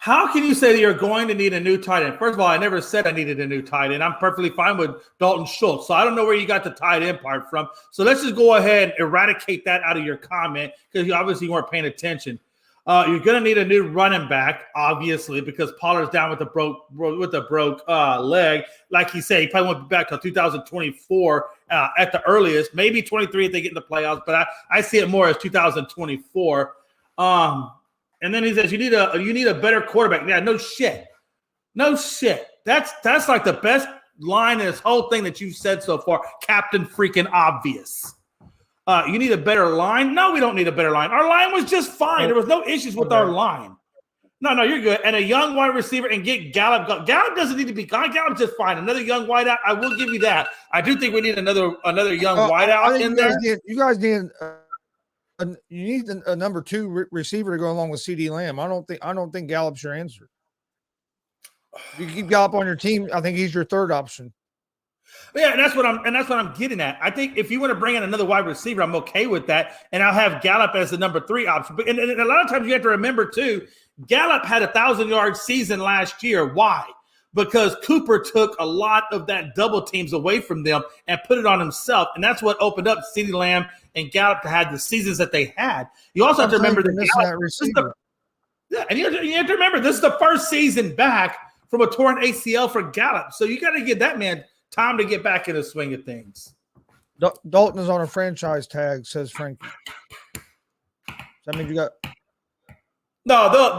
How can you say that you're going to need a new tight end? First of all, I never said I needed a new tight end. I'm perfectly fine with Dalton Schultz. So I don't know where you got the tight end part from. So let's just go ahead and eradicate that out of your comment because you obviously weren't paying attention. You're going to need a new running back, obviously, because Pollard's down with a broke leg. Like he said, he probably won't be back till 2024 at the earliest, maybe 23 if they get in the playoffs. But I see it more as 2024. And then he says you need a better quarterback. Yeah, no shit. That's like the best line in this whole thing that you've said so far. Captain freaking obvious. You need a better line? No, we don't need a better line. Our line was just fine. There was no issues with our line. No, you're good. And a young wide receiver and get Gallup. Gallup doesn't need to be gone. Gallup's just fine. Another young wideout, I will give you that. I do think we need another young wideout in there. You guys need you need a number two receiver to go along with CD Lamb. I don't think Gallup's your answer. If you keep Gallup on your team, I think he's your third option. Yeah, and that's what I'm getting at. I think if you want to bring in another wide receiver, I'm okay with that, and I'll have Gallup as the number 3 option. But and a lot of times you have to remember too, Gallup had a 1,000-yard season last year. Why? Because Cooper took a lot of that double teams away from them and put it on himself, and that's what opened up CeeDee Lamb and Gallup to have the seasons that they had. You also have to remember that you have to remember this is the first season back from a torn ACL for Gallup, so you got to give that man time to get back in the swing of things. Dalton is on a franchise tag, says Frankie. Does that mean you got? No,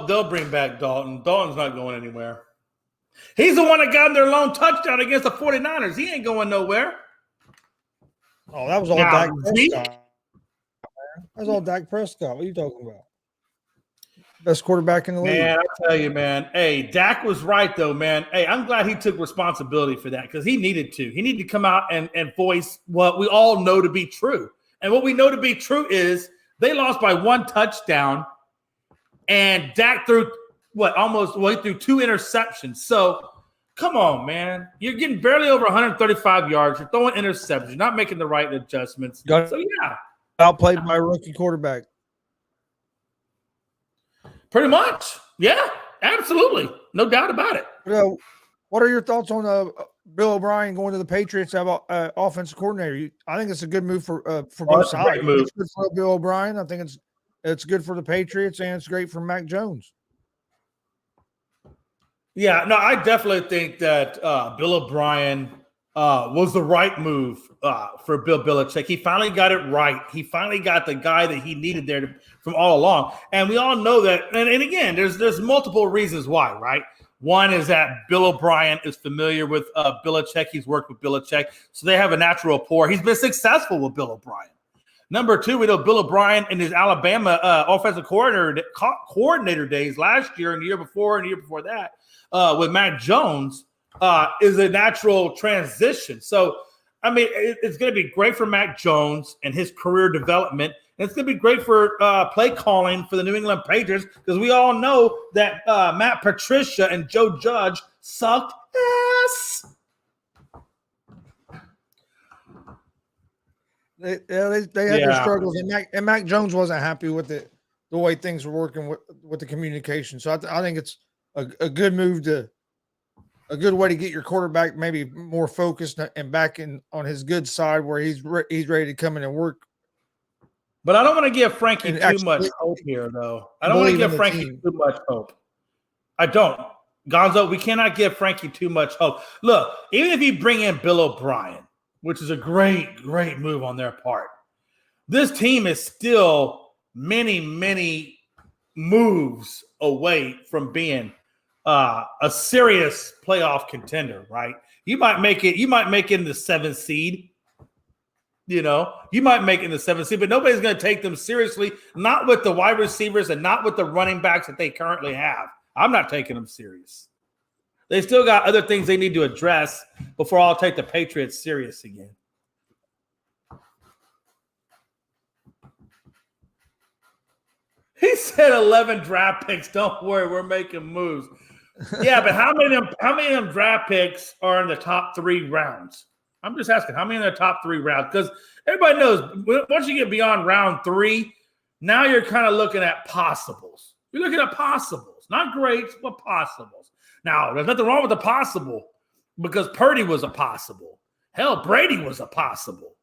they'll bring back Dalton. Dalton's not going anywhere. He's the one that got him their lone touchdown against the 49ers. He ain't going nowhere. Oh, that was all Dak Prescott. That was all Dak Prescott. What are you talking about? Best quarterback in the league. Man, I tell you, man. Hey, Dak was right, though, man. Hey, I'm glad he took responsibility for that because he needed to. He needed to come out and voice what we all know to be true. And what we know to be true is they lost by 1 touchdown, and Dak threw, threw 2 interceptions. So, come on, man. You're getting barely over 135 yards. You're throwing interceptions. You're not making the right adjustments. So, yeah. Outplayed by a rookie quarterback. Pretty much. Yeah, absolutely. No doubt about it. What are your thoughts on Bill O'Brien going to the Patriots to have offensive coordinator? I think it's a good move for both sides. It's good for Bill O'Brien. I think it's good for the Patriots, and it's great for Mac Jones. Yeah, no, I definitely think that Bill O'Brien was the right move for Bill Belichick. He finally got it right. He finally got the guy that he needed there from all along. And we all know that. And again, there's multiple reasons why, right? One is that Bill O'Brien is familiar with Belichick. He's worked with Belichick, so they have a natural rapport. He's been successful with Bill O'Brien. Number two, we know Bill O'Brien in his Alabama offensive coordinator days last year and the year before and the year before that with Mac Jones is a natural transition. So, I mean, it's going to be great for Mac Jones and his career development. And it's going to be great for play calling for the New England Patriots because we all know that Matt Patricia and Joe Judge sucked ass. They had their struggles, and Mac Jones wasn't happy with the way things were working with the communication. So I think it's a good move a good way to get your quarterback maybe more focused and back on his good side where he's ready to come in and work. But I don't want to give Frankie too much hope here, though. I don't want to give Frankie too much hope. I don't. Gonzo, we cannot give Frankie too much hope. Look, even if you bring in Bill O'Brien, which is a great, great move on their part, this team is still many, many moves away from being a serious playoff contender, right? You might make it in the 7th seed. You know, you might make it in the 7th seed, but nobody's going to take them seriously, not with the wide receivers and not with the running backs that they currently have. I'm not taking them serious. They still got other things they need to address before I'll take the Patriots serious again. He said 11 draft picks. Don't worry, we're making moves. Yeah, but how many of them draft picks are in the top 3 rounds? I'm just asking, how many in the top 3 rounds? Because everybody knows once you get beyond round 3, now you're kind of looking at possibles. You're looking at possibles, not greats, but possibles. Now, there's nothing wrong with the possible because Purdy was a possible. Hell, Brady was a possible.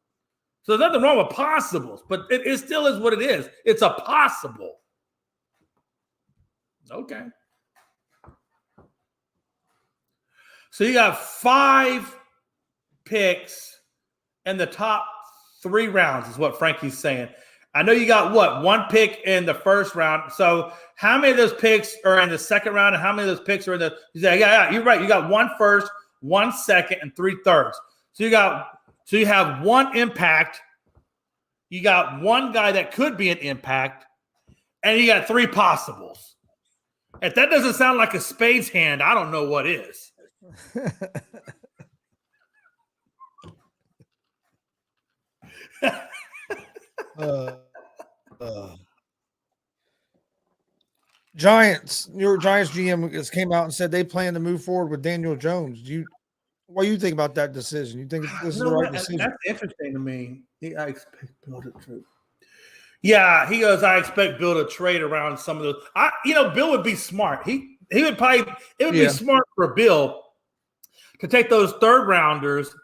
So there's nothing wrong with possibles, but it still is what it is. It's a possible. Okay. So you got 5 picks in the top 3 rounds is what Frankie's saying. I know you got 1 pick in the first round. So how many of those picks are in the second round and how many of those picks are in the – yeah, you're right. You got 1 first, 1 second, and 3 thirds. So you have 1 impact. You got 1 guy that could be an impact, and you got 3 possibles. If that doesn't sound like a spades hand, I don't know what is. Giants, New York Giants GM just came out and said they plan to move forward with Daniel Jones. What do you think about that decision? You think this is the right decision? That's interesting to me. I expect Bill to trade. Yeah, he goes, I expect Bill to trade around some of those. Bill would be smart. He would probably – it would be smart for Bill to take those 3rd rounders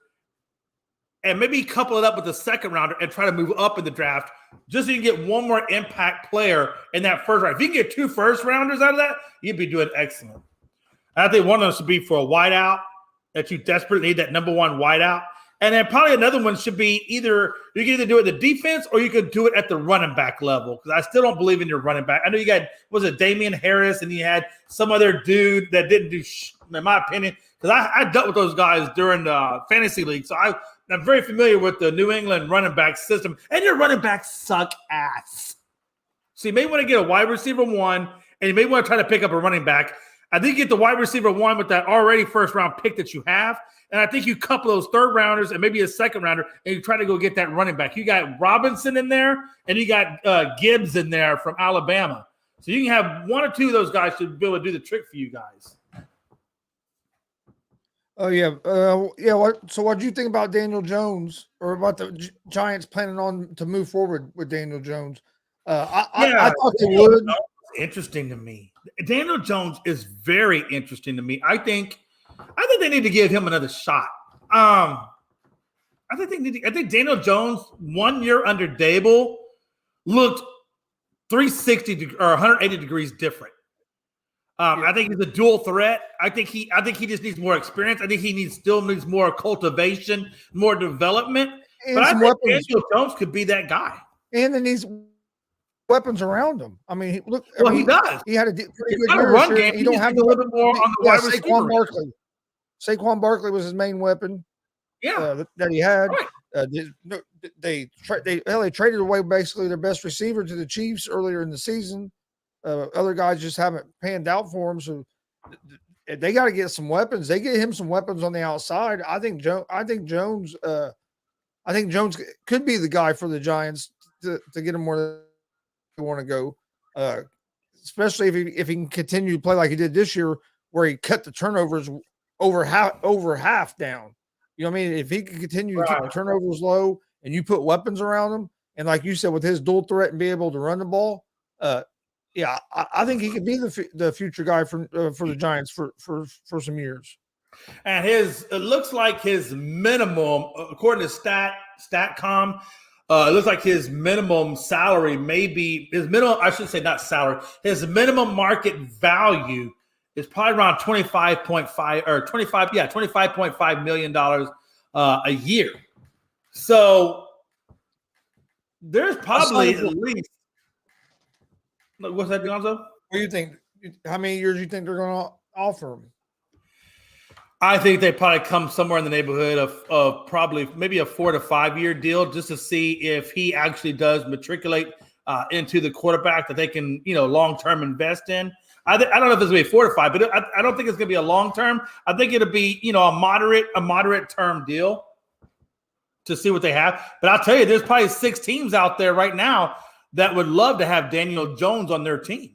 and maybe couple it up with the 2nd rounder and try to move up in the draft just so you can get 1 more impact player in that 1st round. If you can get 2 first rounders out of that, you'd be doing excellent. I think one of them should be for a wideout that you desperately need, that number 1 wideout. And then probably another one should be you can either do it in the defense or you could do it at the running back level because I still don't believe in your running back. I know you got, Damian Harris and you had some other dude that didn't do in my opinion, because I dealt with those guys during the fantasy league. So I'm very familiar with the New England running back system. And your running backs suck ass. So you may want to get a wide receiver 1 and you may want to try to pick up a running back. I think you get the wide receiver 1 with that already 1st round pick that you have. And I think you couple those 3rd rounders and maybe a 2nd rounder and you try to go get that running back. You got Robinson in there and you got Gibbs in there from Alabama. So you can have 1 or 2 of those guys to be able to do the trick for you guys. Oh, yeah. So what do you think about Daniel Jones or about the Giants planning on to move forward with Daniel Jones? I thought they would. Interesting to me. Daniel Jones is very interesting to me. I think they need to give him another shot. I think Daniel Jones 1 year under Dable looked 360 or 180 degrees different. I think he's a dual threat. I think he just needs more experience. I think he still needs more cultivation, more development. And but I some think weapons. Daniel Jones could be that guy. And then needs weapons around him. I mean, look. He does. He had a pretty He's good got a year run this year. game. You don't have a little bit more on the wide receiver. Saquon Barkley. Saquon Barkley was his main weapon. Yeah, that he had. Right. They traded away basically their best receiver to the Chiefs earlier in the season. Other guys just haven't panned out for him, so they got to get some weapons. They get him some weapons on the outside. I think Jones could be the guy for the Giants to get him where they want to go. Especially if he can continue to play like he did this year, where he cut the turnovers over half down. You know what I mean? If he can continue to keep the turnovers low and you put weapons around him, and like you said, with his dual threat and be able to run the ball, I think he could be the future guy for the Giants for some years. And it looks like his minimum, according to StatCom, it looks like his minimum salary his minimum market value is probably around $25.5 million a year. So there's probably at least. What's that, Gonzo? What do you think? How many years do you think they're going to offer him? I think they probably come somewhere in the neighborhood of probably maybe a 4 to 5 year deal, just to see if he actually does matriculate into the quarterback that they can, long term invest in. I don't know if it's going to be 4 to 5, but I don't think it's going to be a long term. I think it'll be, a moderate term deal to see what they have. But I'll tell you, there's probably 6 teams out there right now that would love to have Daniel Jones on their team.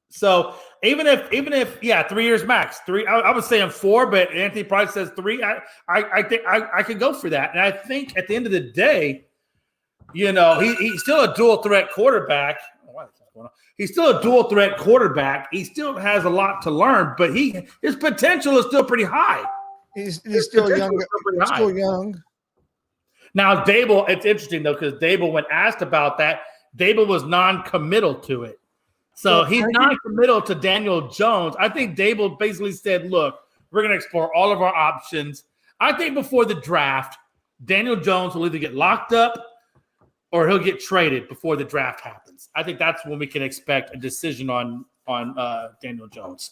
So even if 3 years max, 3, I was saying 4, but Anthony Price says 3. I think I could go for that. And I think at the end of the day, he's still a dual threat quarterback. He's still a dual threat quarterback. He still has a lot to learn, but his potential is still pretty high. He's still young. Still young. Now, Dable, it's interesting, though, because Dable, when asked about that, Dable was non-committal to it. So he's non-committal to Daniel Jones. I think Dable basically said, look, we're going to explore all of our options. I think before the draft, Daniel Jones will either get locked up or he'll get traded before the draft happens. I think that's when we can expect a decision on Daniel Jones.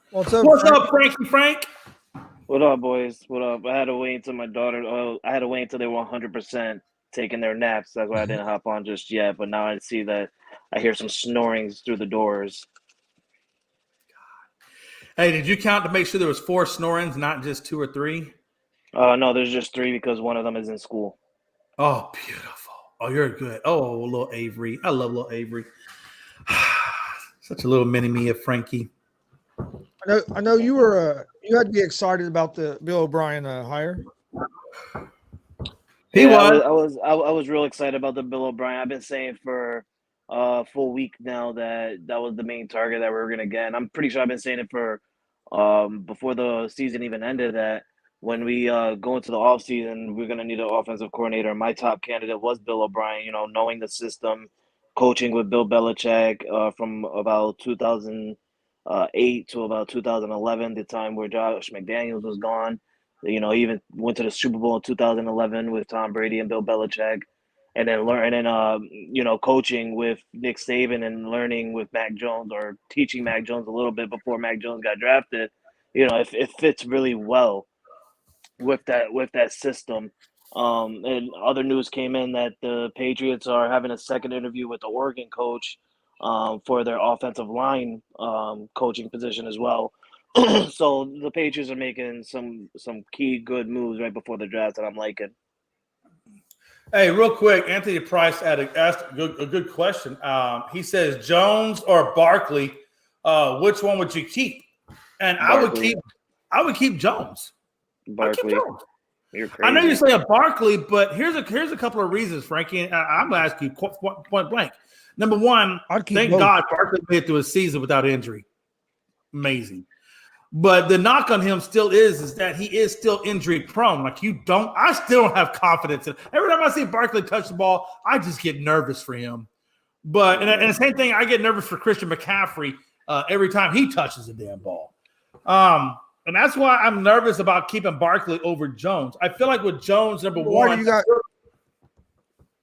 What's up, Frank? What up, boys? What up? I had to wait until they were 100% taking their naps. That's why I didn't hop on just yet. But now I see that I hear some snorings through the doors. Hey, did you count to make sure there was 4 snorings, not just 2 or 3? No, there's just 3 because one of them is in school. Oh, beautiful. Oh, you're good. Oh, little Avery. I love little Avery. Such a little mini-me of Frankie. I know you had to be excited about the Bill O'Brien hire. I was real excited about the Bill O'Brien. I've been saying for a full week now that was the main target that we were going to get. And I'm pretty sure I've been saying it for before the season even ended, that when we go into the offseason, we're going to need an offensive coordinator. My top candidate was Bill O'Brien, knowing the system, coaching with Bill Belichick from about 2008 to about 2011, the time where Josh McDaniels was gone. Even went to the Super Bowl in 2011 with Tom Brady and Bill Belichick, and then coaching with Nick Saban and learning with Mac Jones, or teaching Mac Jones a little bit before Mac Jones got drafted. It fits really well with that system. And other news came in that the Patriots are having a second interview with the Oregon coach for their offensive line coaching position as well. So the Patriots are making some key good moves right before the draft that I'm liking. Hey, real quick, Anthony Price asked a good question. He says, Jones or Barkley, which one would you keep? And Barkley. I would keep Jones. Barkley. You're crazy. I know you're saying Barkley, but here's a couple of reasons, Frankie. And I'm going to ask you point blank. Number one, thank God Barkley made it through a season without injury. Amazing. But the knock on him still is that he is still injury prone. I still don't have confidence in. Every time I see Barkley touch the ball, I just get nervous for him. But and the same thing, I get nervous for Christian McCaffrey every time he touches the damn ball. And that's why I'm nervous about keeping Barkley over Jones. I feel like with Jones, number one,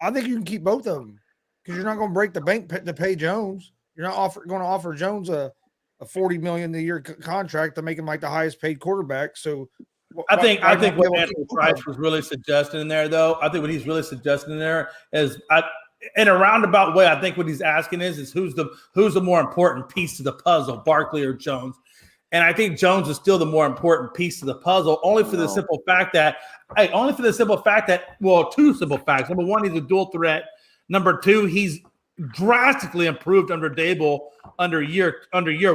I think you can keep both of them because you're not going to break the bank to pay Jones. You're not going to offer Jones a $40 million a year contract to make him like the highest paid quarterback. So I think what Anthony Price was really suggesting in there, though, I think what he's really suggesting in there is, in a roundabout way, I think what he's asking is who's the more important piece to the puzzle, Barkley or Jones? And I think Jones is still the more important piece to the puzzle, only for the simple fact that, well, two simple facts. Number one, he's a dual threat. Number two, he's drastically improved under Dable under year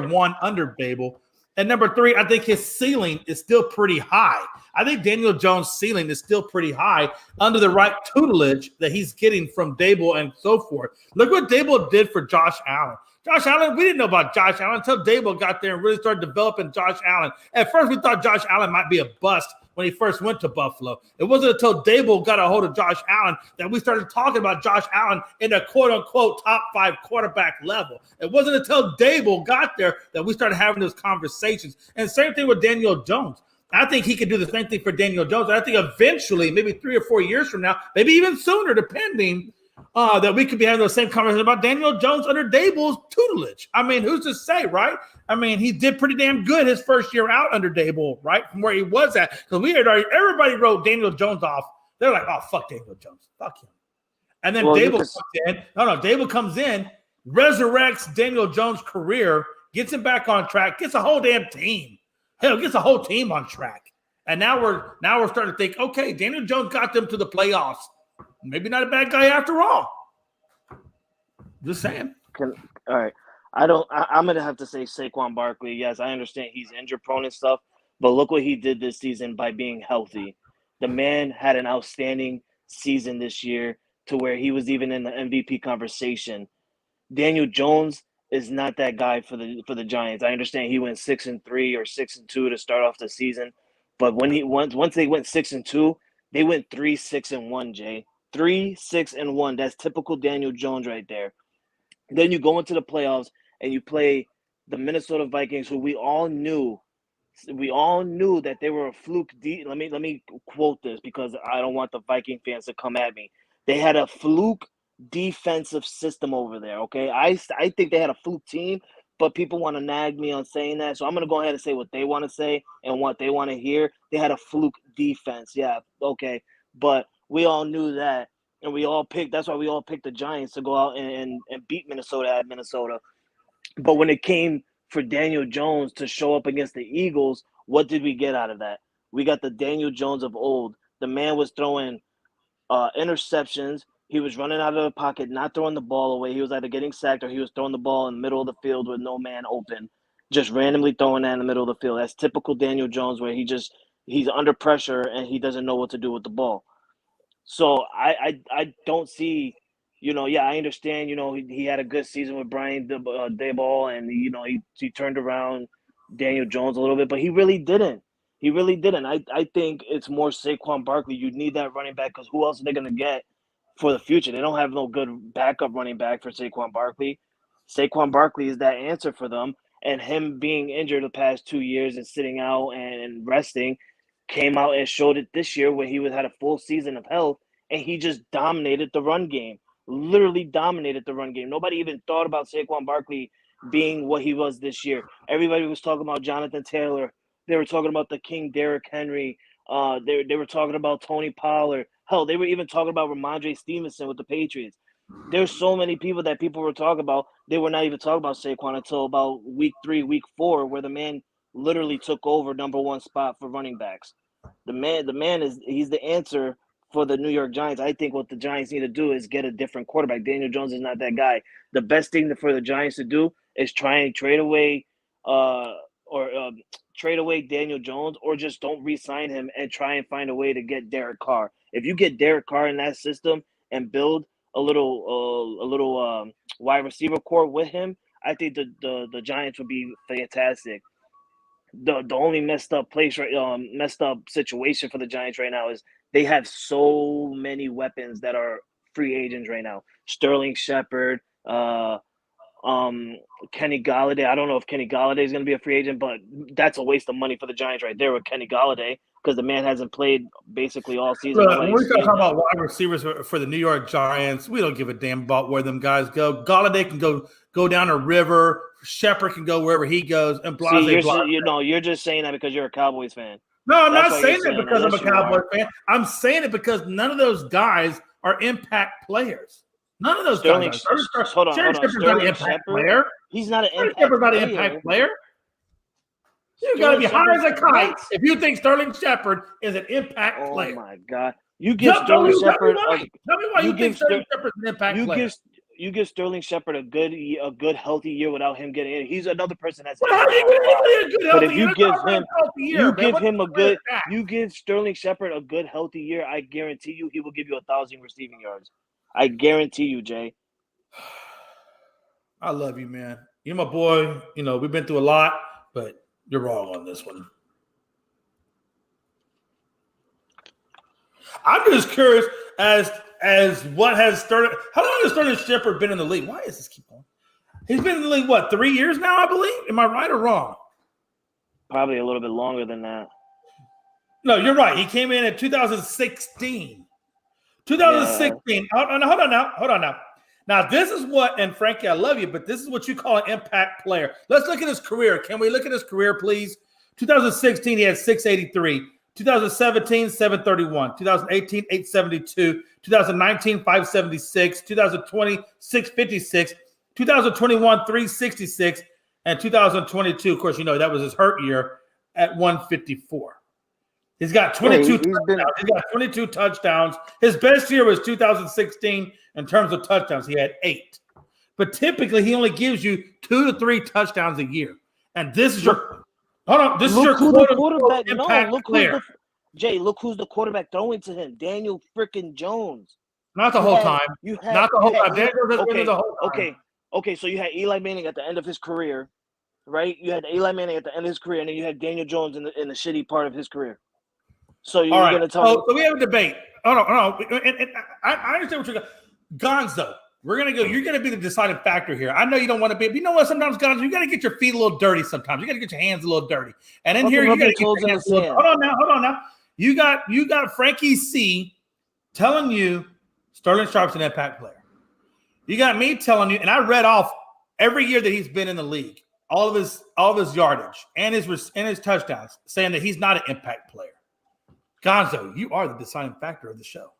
one under Dable. And number three, I think his ceiling is still pretty high. I think Daniel Jones' ceiling is still pretty high under the right tutelage that he's getting from Dable and so forth. Look what Dable did for Josh Allen. Josh Allen, we didn't know about Josh Allen until Dable got there and really started developing Josh Allen. At first, we thought Josh Allen might be a bust when he first went to Buffalo. It wasn't until Dable got a hold of Josh Allen that we started talking about Josh Allen in a quote-unquote top 5 quarterback level. It wasn't until Dable got there that we started having those conversations. And same thing with Daniel Jones. I think he could do the same thing for Daniel Jones. And I think eventually, maybe 3 or 4 years from now, maybe even sooner, depending, that we could be having the same conversation about Daniel Jones under Dable's tutelage. I mean, who's to say, right? I mean, he did pretty damn good his first year out under Dable, right, from where he was at. Because everybody wrote Daniel Jones off. They're like, oh, fuck Daniel Jones. Fuck him. And then Dable comes in, resurrects Daniel Jones' career, gets him back on track, gets a whole damn team. Hell, gets a whole team on track. And now we're starting to think, okay, Daniel Jones got them to the playoffs. Maybe not a bad guy after all. Just saying. All right. I'm going to have to say Saquon Barkley. Yes, I understand he's injury prone and stuff, but look what he did this season by being healthy. The man had an outstanding season this year to where he was even in the MVP conversation. Daniel Jones is not that guy for the Giants. I understand he went 6-3 or 6-2 to start off the season, but once they went 6-2, they went 3-6-1, Jay. 3-6-1. That's typical Daniel Jones right there. Then you go into the playoffs and you play the Minnesota Vikings, who we all knew that they were a fluke. Let me quote this because I don't want the Viking fans to come at me. They had a fluke defensive system over there. Okay, I think they had a fluke team, but people want to nag me on saying that, so I'm gonna go ahead and say what they want to say and what they want to hear. They had a fluke defense. Yeah, okay, but we all knew that, and that's why we all picked the Giants to go out and beat Minnesota at Minnesota. But when it came for Daniel Jones to show up against the Eagles, what did we get out of that? We got the Daniel Jones of old. The man was throwing interceptions. He was running out of the pocket, not throwing the ball away. He was either getting sacked or he was throwing the ball in the middle of the field with no man open, just randomly throwing that in the middle of the field. That's typical Daniel Jones, where he's under pressure and he doesn't know what to do with the ball. So I don't see, I understand, he had a good season with Brian Daboll, and, he turned around Daniel Jones a little bit, but he really didn't. I think it's more Saquon Barkley. You need that running back because who else are they going to get for the future? They don't have no good backup running back for Saquon Barkley. Saquon Barkley is that answer for them, and him being injured the past 2 years and sitting out and resting came out and showed it this year when he had a full season of health, and he just dominated the run game. Literally dominated the run game. Nobody even thought about Saquon Barkley being what he was this year. Everybody was talking about Jonathan Taylor. They were talking about the King Derrick Henry. They were talking about Tony Pollard. Hell, they were even talking about Ramondre Stevenson with the Patriots. There's so many people that people were talking about. They were not even talking about Saquon until about week 3, week 4, where the man literally took over number 1 spot for running backs. The man he's the answer for the New York Giants. I think what the Giants need to do is get a different quarterback. Daniel Jones is not that guy. The best thing for the Giants to do is try and trade away Daniel Jones, or just don't re-sign him and try and find a way to get Derek Carr. If you get Derek Carr in that system and build a little wide receiver core with him, I think the Giants would be fantastic. The only messed up situation for the Giants right now is they have so many weapons that are free agents right now. Sterling Shepard, Kenny Galladay. I don't know if Kenny Galladay is going to be a free agent, but that's a waste of money for the Giants right there with Kenny Galladay because the man hasn't played basically all season. Look, when we start talking about wide receivers for the New York Giants, we don't give a damn about where them guys go. Galladay can go down a river. Shepard can go wherever he goes. And you're just saying that because you're a Cowboys fan. No, I'm not saying that because I'm a Cowboys fan. I'm saying it because none of those guys are impact players. None of those guys. Hold on. Shepard's not an impact player. He's not an impact player. You got to be high as a kite if you think Sterling Shepard is an impact player. Oh my God! You give Sterling Shepard. Tell me why you think Sterling Shepard's an impact player. You give Sterling Shepard a good healthy year without him getting in. He's another person that's. Well, how are you going to get a good healthy year? You give Sterling Shepard a good healthy year. I guarantee you, he will give you 1,000 receiving yards. I guarantee you, Jay. I love you, man. You're my boy. You know, we've been through a lot, but you're wrong on this one. I'm just curious as what has started. How long has Sterling Shepard been in the league? Why is this keep going? He's been in the league, 3 years now, I believe? Am I right or wrong? Probably a little bit longer than that. No, you're right. He came in 2016. 2016. Yeah. Hold on now. Now, this is what, and Frankie, I love you, but this is what you call an impact player. Let's look at his career. Can we look at his career, please? 2016, he had 683. 2017, 731. 2018, 872. 2019, 576. 2020, 656. 2021, 366. And 2022, of course, you know, that was his hurt year at 154. He's got 22 touchdowns. He's got 22 touchdowns. His best year was 2016 in terms of touchdowns. He had 8. But typically, he only gives you 2 to 3 touchdowns a year. And this is your quarterback. Player. Jay, look who's the quarterback throwing to him. Daniel freaking Jones. Not the whole time. Not the whole time. Okay, so you had Eli Manning at the end of his career, right? You had Eli Manning at the end of his career, and then you had Daniel Jones in the shitty part of his career. So you're going to tell me. So we have a debate. Oh, no. And I understand what you're going to. Gonzo, we're going to go. You're going to be the deciding factor here. I know you don't want to be. But you know what? Sometimes, Gonzo, you got to get your feet a little dirty sometimes. You got to get your hands a little dirty. And in here, you got to get your hands a little. Hold on now. You got Frankie C telling you Sterling Sharp's an impact player. You got me telling you, and I read off every year that he's been in the league, all of his yardage and his touchdowns, saying that he's not an impact player. Gonzo, you are the deciding factor of the show.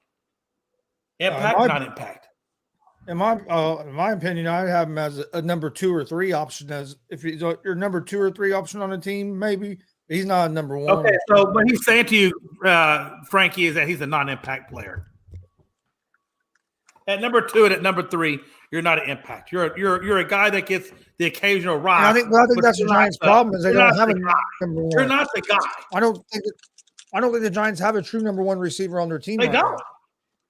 Impact, not impact. In my opinion, I have him as a number 2 or 3 option. As if he's your number 2 or 3 option on the team, maybe he's not a number 1. Okay, so what he's saying to you, Frankie, is that he's a non-impact player. At number 2 and at number 3, you're not an impact. You're a guy that gets the occasional rise. I think that's the Giants' problem is they don't have a number 1. You're not the guy. I don't think the Giants have a true number 1 receiver on their team. They don't.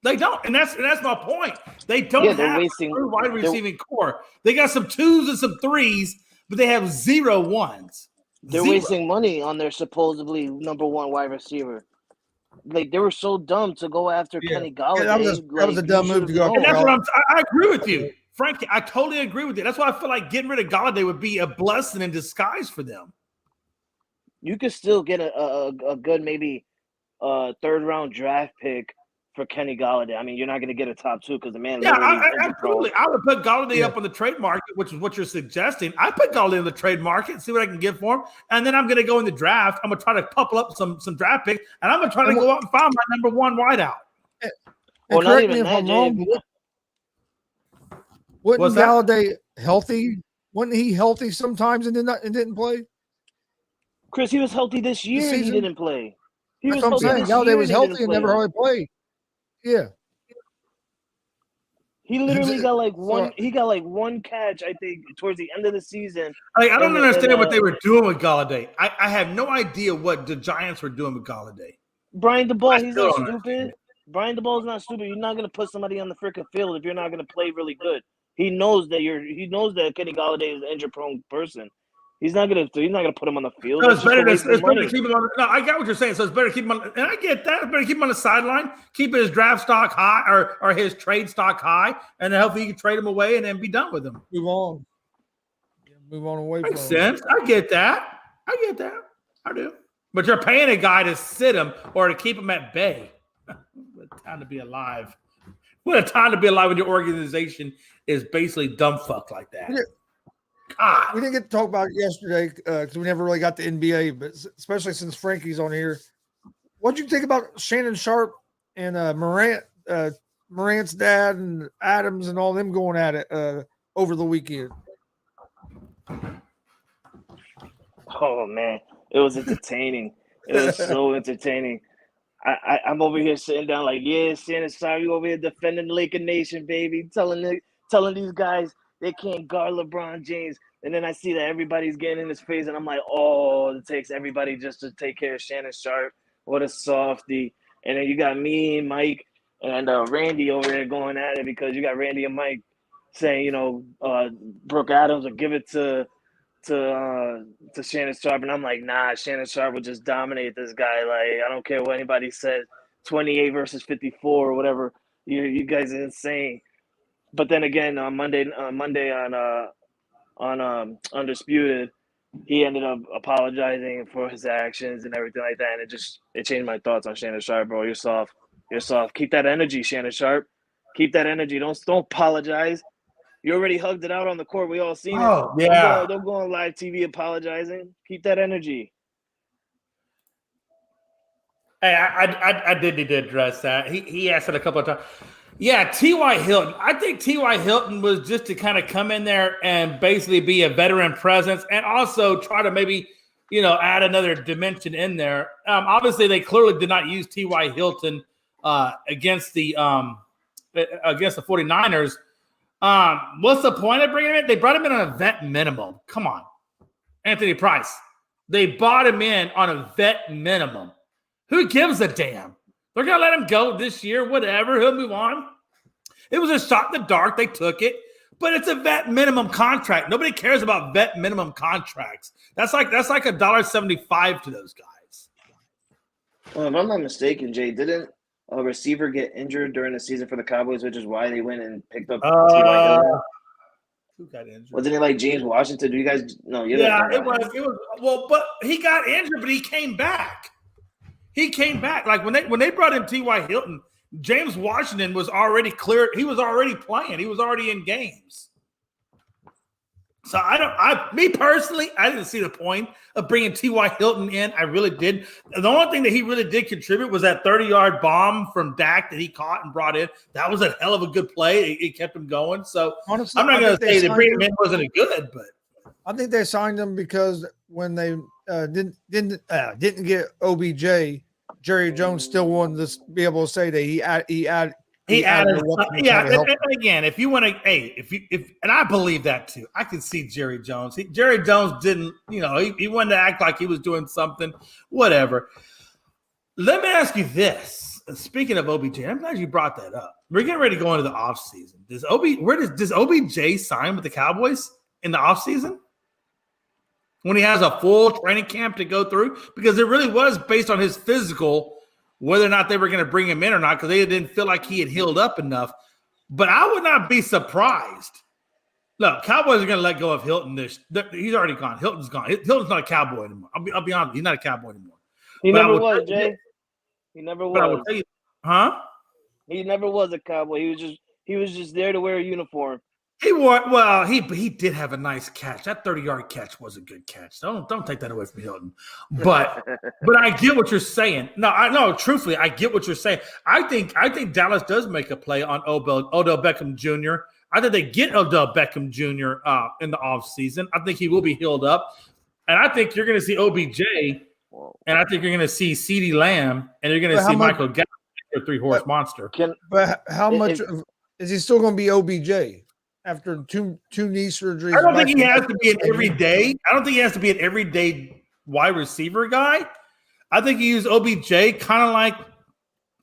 They don't, and that's my point. They don't have a true wide receiving core. They got some 2s and some 3s, but they have 0 1s. They're wasting money on their supposedly number 1 wide receiver. Like, they were so dumb to go after Kenny Galladay. That was a dumb move to go. And that's what I agree with you, Frankie. I totally agree with you. That's why I feel like getting rid of Galladay would be a blessing in disguise for them. You could still get a good maybe 3rd round draft pick for Kenny Galladay. I mean, you're not going to get a top 2 because the man. Yeah, absolutely. I would put Galladay up on the trade market, which is what you're suggesting. I put Galladay in the trade market and see what I can get for him, and then I'm going to go in the draft. I'm going to try to couple up some draft picks, and I'm going to try to go out and find my number 1 wideout. Well, correct me if I'm wrong. Wasn't Galladay healthy? Wasn't he healthy sometimes and didn't play? Chris, he was healthy this year. He didn't play. That's what I'm saying. Galladay was healthy and never hardly played. Yeah. He literally got like one. He got like 1 catch, I think, towards the end of the season. I don't understand what they were doing with Galladay. I have no idea what the Giants were doing with Galladay. Brian DeBall, he's not stupid. Brian DeBall is not stupid. You're not going to put somebody on the freaking field if you're not going to play really good. He knows that Kenny Galladay is an injury-prone person. He's not gonna put him on the field. No, That's it's just better. a waste It's of better to money. keep him on. No, I get what you're saying. So it's better to keep him on. And I get that. It's better to keep him on the sideline, keep his draft stock high or his trade stock high, and then hopefully you can trade him away and then be done with him. Move on. Move on away from Makes him. sense. I get that. I do. But you're paying a guy to sit him or to keep him at bay. What a time to be alive. What a time to be alive when your organization is basically dumb fuck like that. Yeah. God. We didn't get to talk about it yesterday because we never really got the NBA, but especially since Frankie's on here. What do you think about Shannon Sharp and Morant's dad and Adams and all them going at it over the weekend? Oh man, it was entertaining. It was so entertaining. I'm over here sitting down like, yeah, Shannon Sharp, you over here defending the Laker Nation, baby, telling these guys they can't guard LeBron James. And then I see that everybody's getting in his face, and I'm like, oh, it takes everybody just to take care of Shannon Sharp. What a softie. And then you got me and Mike and Randy over there going at it because you got Randy and Mike saying, Brooke Adams will give it to Shannon Sharp. And I'm like, nah, Shannon Sharp will just dominate this guy. Like, I don't care what anybody says, 28 versus 54 or whatever. You guys are insane. But then again, on Monday on Undisputed, he ended up apologizing for his actions and everything like that, and it changed my thoughts on Shannon Sharp, bro. You're soft. Keep that energy, Shannon Sharp. Keep that energy. Don't apologize. You already hugged it out on the court. We all seen it. Oh, yeah. Don't go on live TV apologizing. Keep that energy. Hey, I did need to address that. He asked it a couple of times. Yeah, T.Y. Hilton. I think T.Y. Hilton was just to kind of come in there and basically be a veteran presence and also try to maybe, add another dimension in there. Obviously, they clearly did not use T.Y. Hilton against the 49ers. What's the point of bringing him in? They brought him in on a vet minimum. Come on. Anthony Price. They bought him in on a vet minimum. Who gives a damn? They're going to let him go this year, whatever. He'll move on. It was a shot in the dark. They took it. But it's a vet minimum contract. Nobody cares about vet minimum contracts. That's like $1.75 to those guys. Well, if I'm not mistaken, Jay, didn't a receiver get injured during the season for the Cowboys, which is why they went and picked up T.Y. Hilton? Who got injured? Wasn't it like James Washington? Do you guys know? Yeah, it was. Well, but he got injured, but he came back. Like when they brought in T.Y. Hilton, James Washington was already cleared. He was already playing. He was already in games. So me personally, I didn't see the point of bringing T.Y. Hilton in. I really did. The only thing that he really did contribute was that 30-yard bomb from Dak that he caught and brought in. That was a hell of a good play. It kept him going. So honestly, I'm not going to say that bringing him in wasn't good, but I think they signed him because when they didn't get OBJ, Jerry Jones still wanted to be able to say that he added. Yeah, and again, if you want to, and I believe that too. I can see Jerry Jones. Jerry Jones didn't, he wanted to act like he was doing something, whatever. Let me ask you this. Speaking of OBJ, I'm glad you brought that up. We're getting ready to go into the offseason. Does OBJ sign with the Cowboys in the offseason? When he has a full training camp to go through? Because it really was based on his physical, whether or not they were going to bring him in or not, because they didn't feel like he had healed up enough. But I would not be surprised. Look, Cowboys are going to let go of Hilton. He's already gone. Hilton's gone. Hilton's not a Cowboy anymore. I'll be honest. He's not a Cowboy anymore. He never was, Jay. He never was. Huh? He never was a Cowboy. He was just there to wear a uniform. He did have a nice catch. That 30-yard catch was a good catch. Don't take that away from Hilton. But I get what you're saying. No, truthfully, I get what you're saying. I think Dallas does make a play on Odell Beckham Jr. I think they get Odell Beckham Jr. In the offseason. I think he will be healed up. And I think you're going to see OBJ, and I think you're going to see CeeDee Lamb, and you're going to see Michael Gallup, a 3-horse monster. But how much is he still going to be OBJ? After two knee surgeries, I don't think he has to be an everyday. I don't think he has to be an everyday wide receiver guy. I think you use OBJ kind of like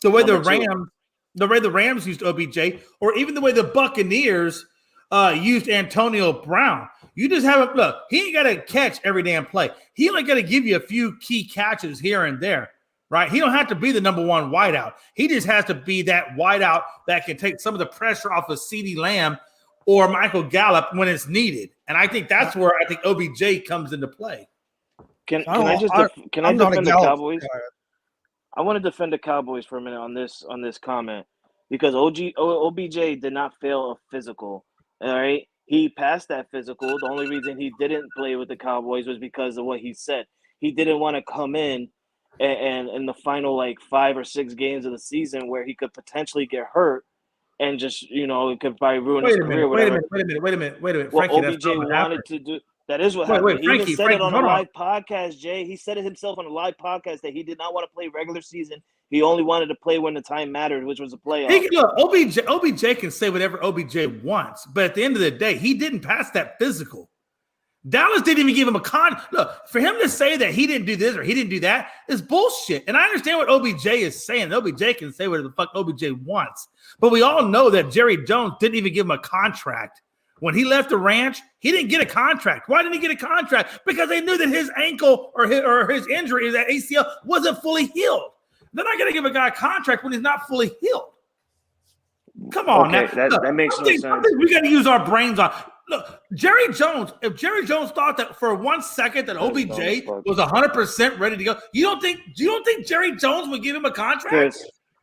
the way the Rams used OBJ, or even the way the Buccaneers used Antonio Brown. You just haven't look. He ain't got to catch every damn play. He only got to give you a few key catches here and there, right? He don't have to be the number one wideout. He just has to be that wideout that can take some of the pressure off of CeeDee Lamb or Michael Gallup when it's needed. And I think that's where I think OBJ comes into play. Can I defend the Cowboys? I want to defend the Cowboys for a minute on this comment because OBJ did not fail a physical. All right. He passed that physical. The only reason he didn't play with the Cowboys was because of what he said. He didn't want to come in and in the final 5 or 6 games of the season where he could potentially get hurt and just, it could probably ruin his career. Wait a minute. What Frankie, OBJ wanted to do. That is what happened. He even said it on a live podcast, Jay. He said it himself on a live podcast that he did not want to play regular season. He only wanted to play when the time mattered, which was a playoff. Look, OBJ can say whatever OBJ wants, but at the end of the day, he didn't pass that physical. Dallas didn't even give him a look, for him to say that he didn't do this or he didn't do that is bullshit. And I understand what OBJ is saying. OBJ can say whatever the fuck OBJ wants. But we all know that Jerry Jones didn't even give him a contract. When he left the ranch, he didn't get a contract. Why didn't he get a contract? Because they knew that his ankle or his injury, that ACL, wasn't fully healed. They're not going to give a guy a contract when he's not fully healed. Come on, okay, that makes no sense. I think we got to use our brains on. Look, Jerry Jones. If Jerry Jones thought that for 1 second that OBJ was 100% ready to go, you don't think Jerry Jones would give him a contract?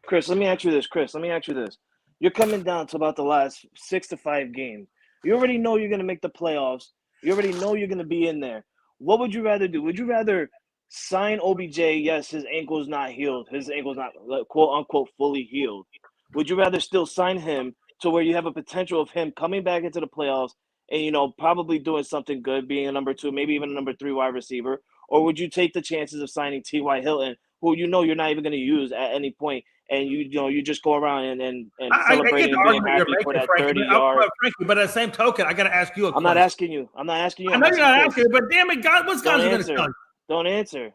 Chris, let me ask you this. You're coming down to about the last 6 to 5 games. You already know you're going to make the playoffs. You already know you're going to be in there. What would you rather do? Would you rather sign OBJ? Yes, his ankle's not healed. His ankle's not quote unquote fully healed. Would you rather still sign him to where you have a potential of him coming back into the playoffs and, probably doing something good, being a number 2, maybe even a number 3 wide receiver? Or would you take the chances of signing T.Y. Hilton, who you're not even going to use at any point, and you just go around and celebrate and being happy for that 30-yard. Frankie, but at the same token, I got to ask you a question. I'm not asking you. I know you're not asking, but damn it, God, what's God's going to tell you? Don't answer.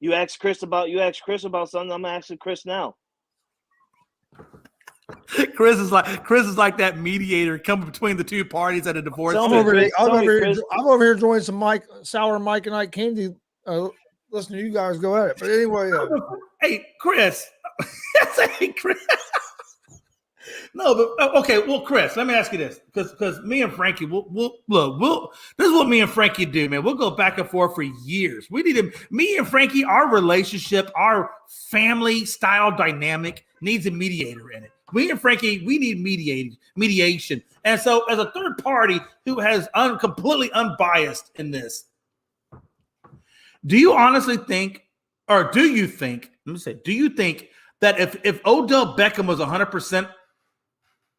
You asked Chris about something. I'm asking Chris now. Chris is like that mediator coming between the two parties at a divorce. I'm over here enjoying some sour Mike and Ike candy. Listen to you guys go at it. But anyway, hey Chris. Hey, Chris. No, but okay. Well, Chris, let me ask you this, because me and Frankie, we'll this is what me and Frankie do, man. We'll go back and forth for years. Me and Frankie, our relationship, our family style dynamic needs a mediator in it. Me and Frankie, we need mediation. And so, as a third party who has completely unbiased in this, do you honestly think, or do you think? Let me say, do you think that if Odell Beckham was 100%,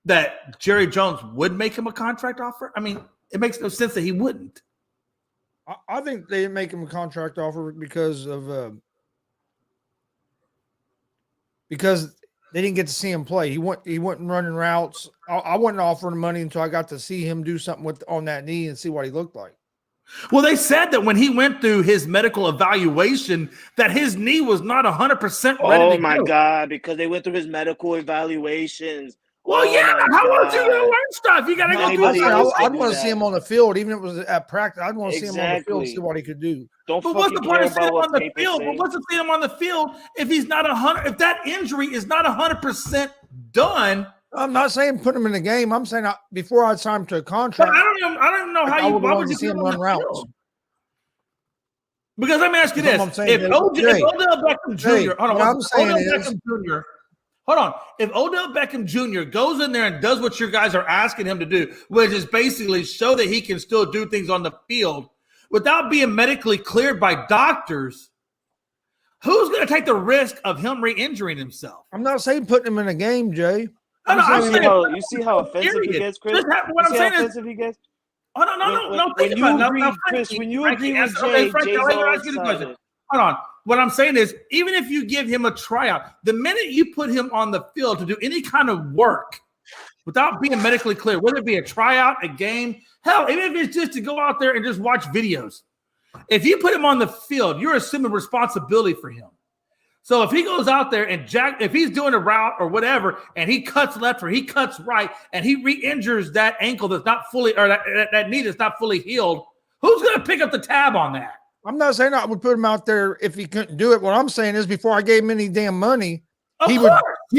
that Jerry Jones would make him a contract offer? I mean, it makes no sense that he wouldn't. I think they didn't make him a contract offer because they didn't get to see him play. He wasn't running routes. I wasn't offering money until I got to see him do something on that knee and see what he looked like. Well, they said that when he went through his medical evaluation, that his knee was not 100% ready to go. Oh, my God, because they went through his medical evaluations. Well, how would you learn stuff? You got to go through something. I'd want to see him on the field, even if it was at practice. I'd want to see him on the field and see what he could do. But what's the point of seeing him on the field? But what's the seeing him on the field if he's not 100? If that injury is not 100% done? I'm not saying put him in the game. I'm saying before I sign him to a contract. But I don't even know how why would you see him run routes? Because let me ask you this: if Odell Beckham Jr. If Odell Beckham Jr. goes in there and does what you guys are asking him to do, which is basically show that he can still do things on the field without being medically cleared by doctors, who's going to take the risk of him re-injuring himself? I'm not saying putting him in a game, Jay. You see how offensive he gets, Chris? What I'm saying is, Oh, no. Think about it. Chris, when you agree with Jay, Jay's hold on. What I'm saying is, even if you give him a tryout, the minute you put him on the field to do any kind of work without being medically clear, whether it be a tryout, a game, hell, even if it's just to go out there and just watch videos, if you put him on the field, you're assuming responsibility for him. So if he goes out there and if he's doing a route or whatever, and he cuts left or he cuts right, and he re-injures that ankle that's not fully, or that knee that's not fully healed, who's going to pick up the tab on that? I'm not saying I would put him out there if he couldn't do it. What I'm saying is, before I gave him any damn money, he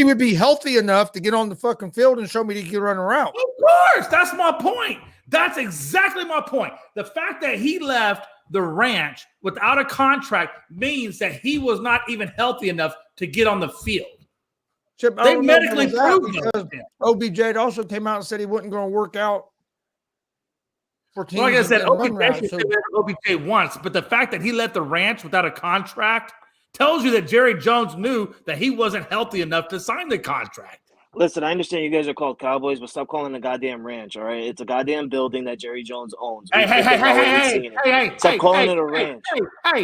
would be healthy enough to get on the fucking field and show me that he can run around. Of course, that's my point. That's exactly my point. The fact that he left the ranch without a contract means that he was not even healthy enough to get on the field. Chip, they medically proved because OBJ also came out and said he wasn't going to work out for teams. Like I said, OBJ once, but the fact that he left the ranch without a contract tells you that Jerry Jones knew that he wasn't healthy enough to sign the contract. Listen, I understand you guys are called Cowboys, but stop calling it a goddamn ranch, all right? It's a goddamn building that Jerry Jones owns. Stop calling it a ranch,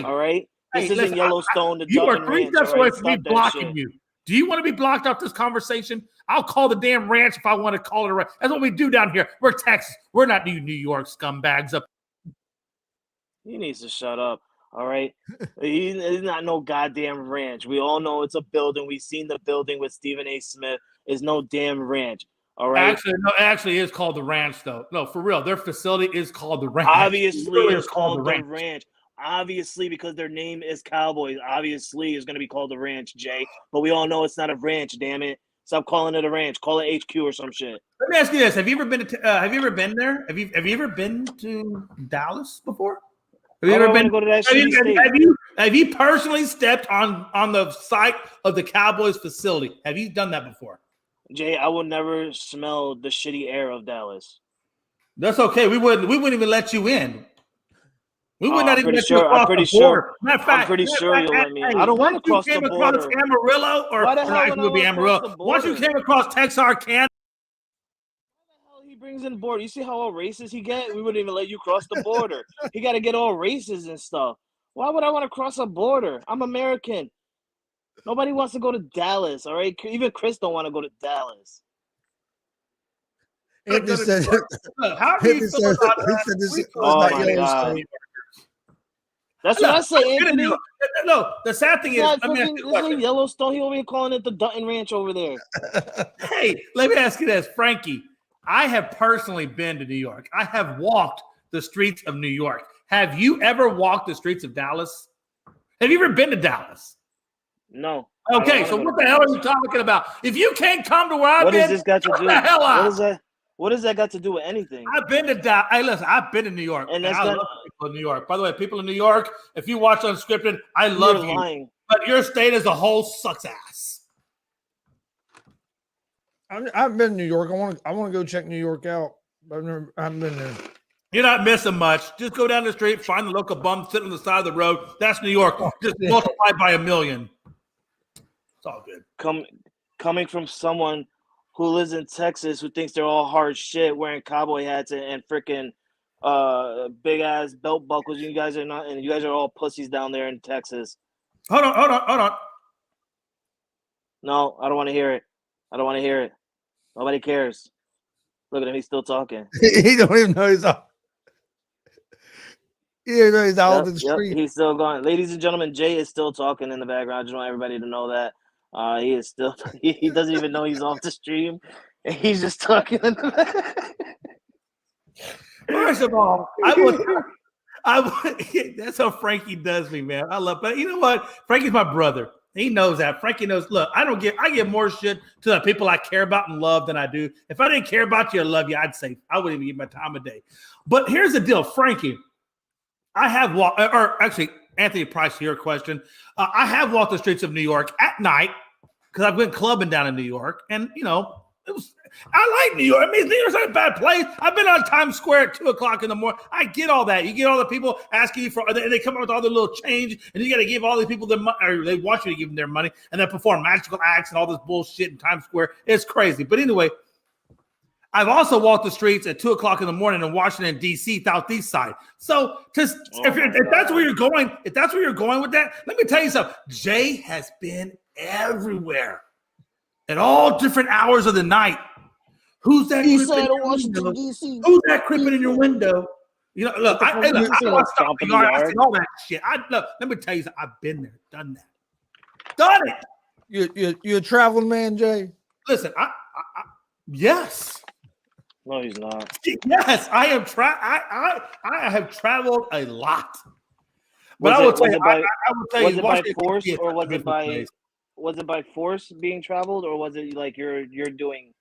all right? This isn't Yellowstone. You are 3 steps away from me blocking you. Do you want to be blocked off this conversation? I'll call the damn ranch if I want to call it a ranch. That's what we do down here. We're Texas. We're not New York scumbags up. He needs to shut up. All right. He's not no goddamn ranch. We all know it's a building. We've seen the building with Stephen A. Smith. It's no damn ranch. All right. Actually, it's called the ranch, though. No, for real. Their facility is called the ranch. Obviously, it's called the ranch. Obviously, because their name is Cowboys. Obviously, it's going to be called the ranch, Jay. But we all know it's not a ranch, damn it. Stop calling it a ranch. Call it HQ or some shit. Let me ask you this: Have you ever been to? Have you ever been there? Have you ever been to Dallas before? Have you ever been? Go to that have you personally stepped on the site of the Cowboys facility? Have you done that before? Jay, I will never smell the shitty air of Dallas. That's okay. We wouldn't even let you in. We would not even let you across the border. I'm pretty sure you'll let me in. I don't want to cross the border. Once you came across Amarillo, or why the hell would be Amarillo. Once you came across Texarkana. He brings in the border. You see how all racist he get? We wouldn't even let you cross the border. He got to get all races and stuff. Why would I want to cross a border? I'm American. Nobody wants to go to Dallas, all right? Even Chris don't want to go to Dallas. How do you feel about that? Oh, my God. That's what I say, Anthony. No, the sad thing is, this is Yellowstone. He over here calling it the Dutton Ranch over there. Hey, let me ask you this, Frankie. I have personally been to New York. I have walked the streets of New York. Have you ever walked the streets of Dallas? Have you ever been to Dallas? No. Okay, so what the hell are you talking about? If you can't come to where I've been, what does this got to do? The hell out. What does that got to do with anything? I've been to Dallas. Hey, listen, I've been to New York. And I love people in New York. By the way, people in New York, if you watch Unscripted, I love you. Lying. But your state as a whole sucks ass. I've been to New York. I want to go check New York out. I haven't been there. You're not missing much. Just go down the street, find the local bum sitting on the side of the road. That's New York. Just multiply by 1,000,000. It's all good. Coming from someone who lives in Texas, who thinks they're all hard shit, wearing cowboy hats and freaking big ass belt buckles. You guys are not, and you guys are all pussies down there in Texas. Hold on. No, I don't want to hear it. Nobody cares. Look at him; he's still talking. He don't even know he's off. He's out of the street. He's still going. Ladies and gentlemen, Jay is still talking in the background. I just want everybody to know that. He is still. He doesn't even know he's off the stream. And he's just talking. First of all, I would. That's how Frankie does me, man. I love. But you know what? Frankie's my brother. He knows that. Frankie knows. Look, I give more shit to the people I care about and love than I do. If I didn't care about you, I love you, I'd say I wouldn't even give my time of day. But here's the deal, Frankie. I have walked, or actually, Anthony Price, to your question, I have walked the streets of New York at night because I've been clubbing down in New York, and I like New York. I mean, New York's not a bad place. I've been on Times Square at 2:00 in the morning. I get all that. You get all the people asking you for, and they come up with all the little change, and you got to give all these people their money, or they want you to give them their money, and then perform magical acts and all this bullshit in Times Square. It's crazy. But anyway, I've also walked the streets at 2:00 in the morning in Washington, D.C., southeast side. So if that's where you're going, with that, let me tell you something. Jay has been everywhere at all different hours of the night. Who's that? Who's that creeping in your window? Look, I see all that shit. Look, let me tell you something. I've been there, done that. done it. You a traveling man, Jay? Listen, I yes. No, he's not. Yes, I am. I have traveled a lot. But I will tell you, I will tell was you, it by Washington, force D.C. is or a was it beautiful by place. was it by force being traveled or was it like you're doing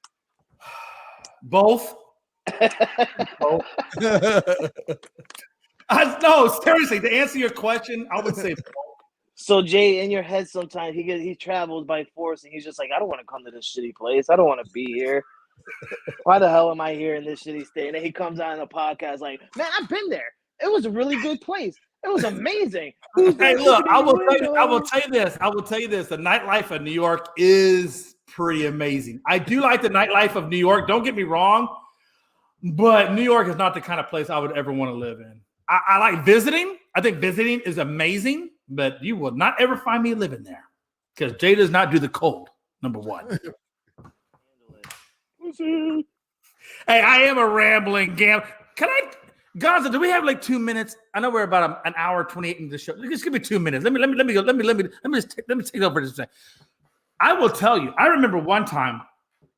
Both? Both. No, seriously, to answer your question, I would say both. So Jay, in your head, sometimes he travels by force, and he's just like, I don't want to come to this shitty place. I don't want to be here. Why the hell am I here in this shitty state? And then he comes on a podcast like, man, I've been there. It was a really good place. It was amazing. Hey, look, I will tell you this. The nightlife of New York is pretty amazing. I do like the nightlife of New York. Don't get me wrong, but New York is not the kind of place I would ever want to live in. I like visiting. I think visiting is amazing, but you will not ever find me living there because Jay does not do the cold, number one. Hey, I am a rambling gambler. Gonzo, do we have like 2 minutes? I know we're about an hour 28 into the show. Just give me 2 minutes. Let me take over this thing. I will tell you. I remember one time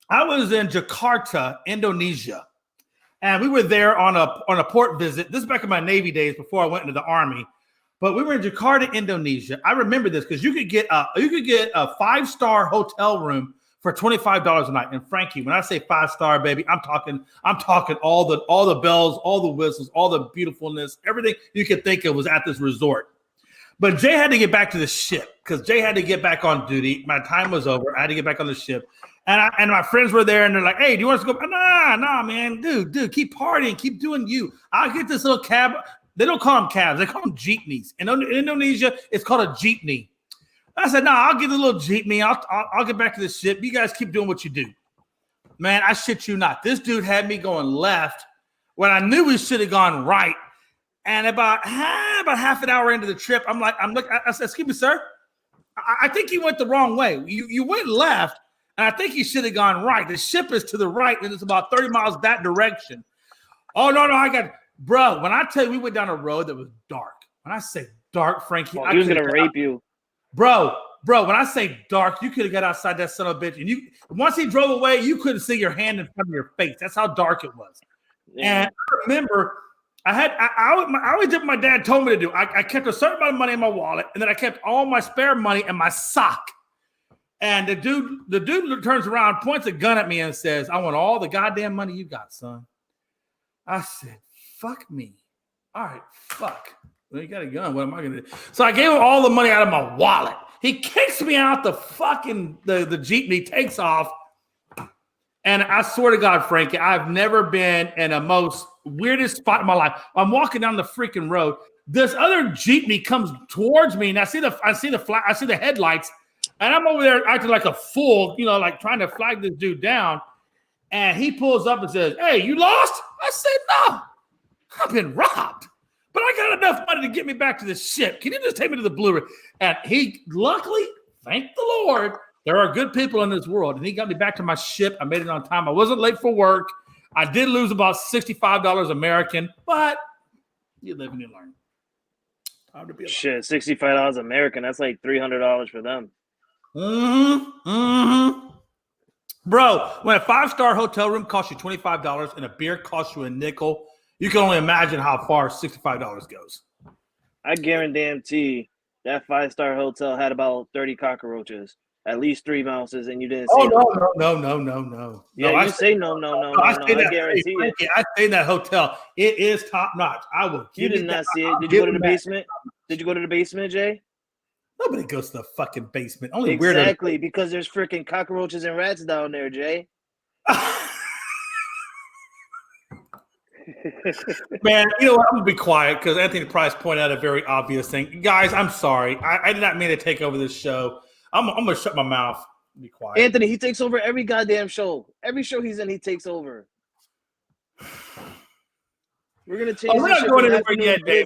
I was in Jakarta, Indonesia, and we were there on a port visit. This is back in my Navy days before I went into the Army. But we were in Jakarta, Indonesia. I remember this because you could get a 5-star hotel room for $25 a night. And Frankie, when I say 5-star, baby, I'm talking all the bells, all the whistles, all the beautifulness, everything you could think of was at this resort. But Jay had to get back to the ship because Jay had to get back on duty. My time was over. I had to get back on the ship. And my friends were there, and they're like, hey, do you want us to go? Nah, man. Dude, keep partying. Keep doing you. I'll get this little cab. They don't call them cabs. They call them jeepneys. In Indonesia, it's called a jeepney. I said, no, I'll get the little jeepney. I'll get back to the ship. You guys keep doing what you do. Man, I shit you not. This dude had me going left when I knew we should have gone right. And about half an hour into the trip, I said, excuse me, sir. I think you went the wrong way. You went left, and I think you should have gone right. The ship is to the right, and it's about 30 miles that direction. Oh, no, bro, when I tell you we went down a road that was dark. When I say dark, Frankie, he was going to rape you. Bro, when I say dark, you could have got outside that son of a bitch. And once he drove away, you couldn't see your hand in front of your face. That's how dark it was. Yeah. And I remember I always did what my dad told me to do. I kept a certain amount of money in my wallet, and then I kept all my spare money in my sock. And the dude turns around, points a gun at me, and says, I want all the goddamn money you got, son. I said, fuck me. All right, fuck. Well, you got a gun. What am I going to do? So I gave him all the money out of my wallet. He kicks me out the fucking the jeepney, takes off. And I swear to God, Frankie, I've never been in a most weirdest spot in my life. I'm walking down the freaking road. This other jeepney comes towards me, and I see the headlights, and I'm over there acting like a fool, like trying to flag this dude down. And he pulls up and says, "Hey, you lost?" I said, "No, I've been robbed. But I got enough money to get me back to the ship. Can you just take me to the Blue Ridge?" And he, luckily, thank the Lord, there are good people in this world. And he got me back to my ship. I made it on time. I wasn't late for work. I did lose about $65 American, but you live and you learn. Time to be alive. Shit, $65 American. That's like $300 for them. Bro, when a 5-star hotel room costs you $25 and a beer costs you a nickel, you can only imagine how far $65 goes. I guarantee that 5-star hotel had about 30 cockroaches, at least 3 mouses, and you didn't see them. No. Yeah, I you say no. I guarantee it. I stay in that hotel. It is top notch. I will. You did not see it. Did you go to the basement? Did you go to the basement, Jay? Nobody goes to the fucking basement. Only exactly, because there's freaking cockroaches and rats down there, Jay. Man, you know what? I'm gonna be quiet because Anthony Price pointed out a very obvious thing. Guys, I'm sorry. I did not mean to take over this show. I'm gonna shut my mouth. Be quiet. Anthony, he takes over every goddamn show. Every show he's in, he takes over. We're gonna change. We're not going anywhere yet, Dave.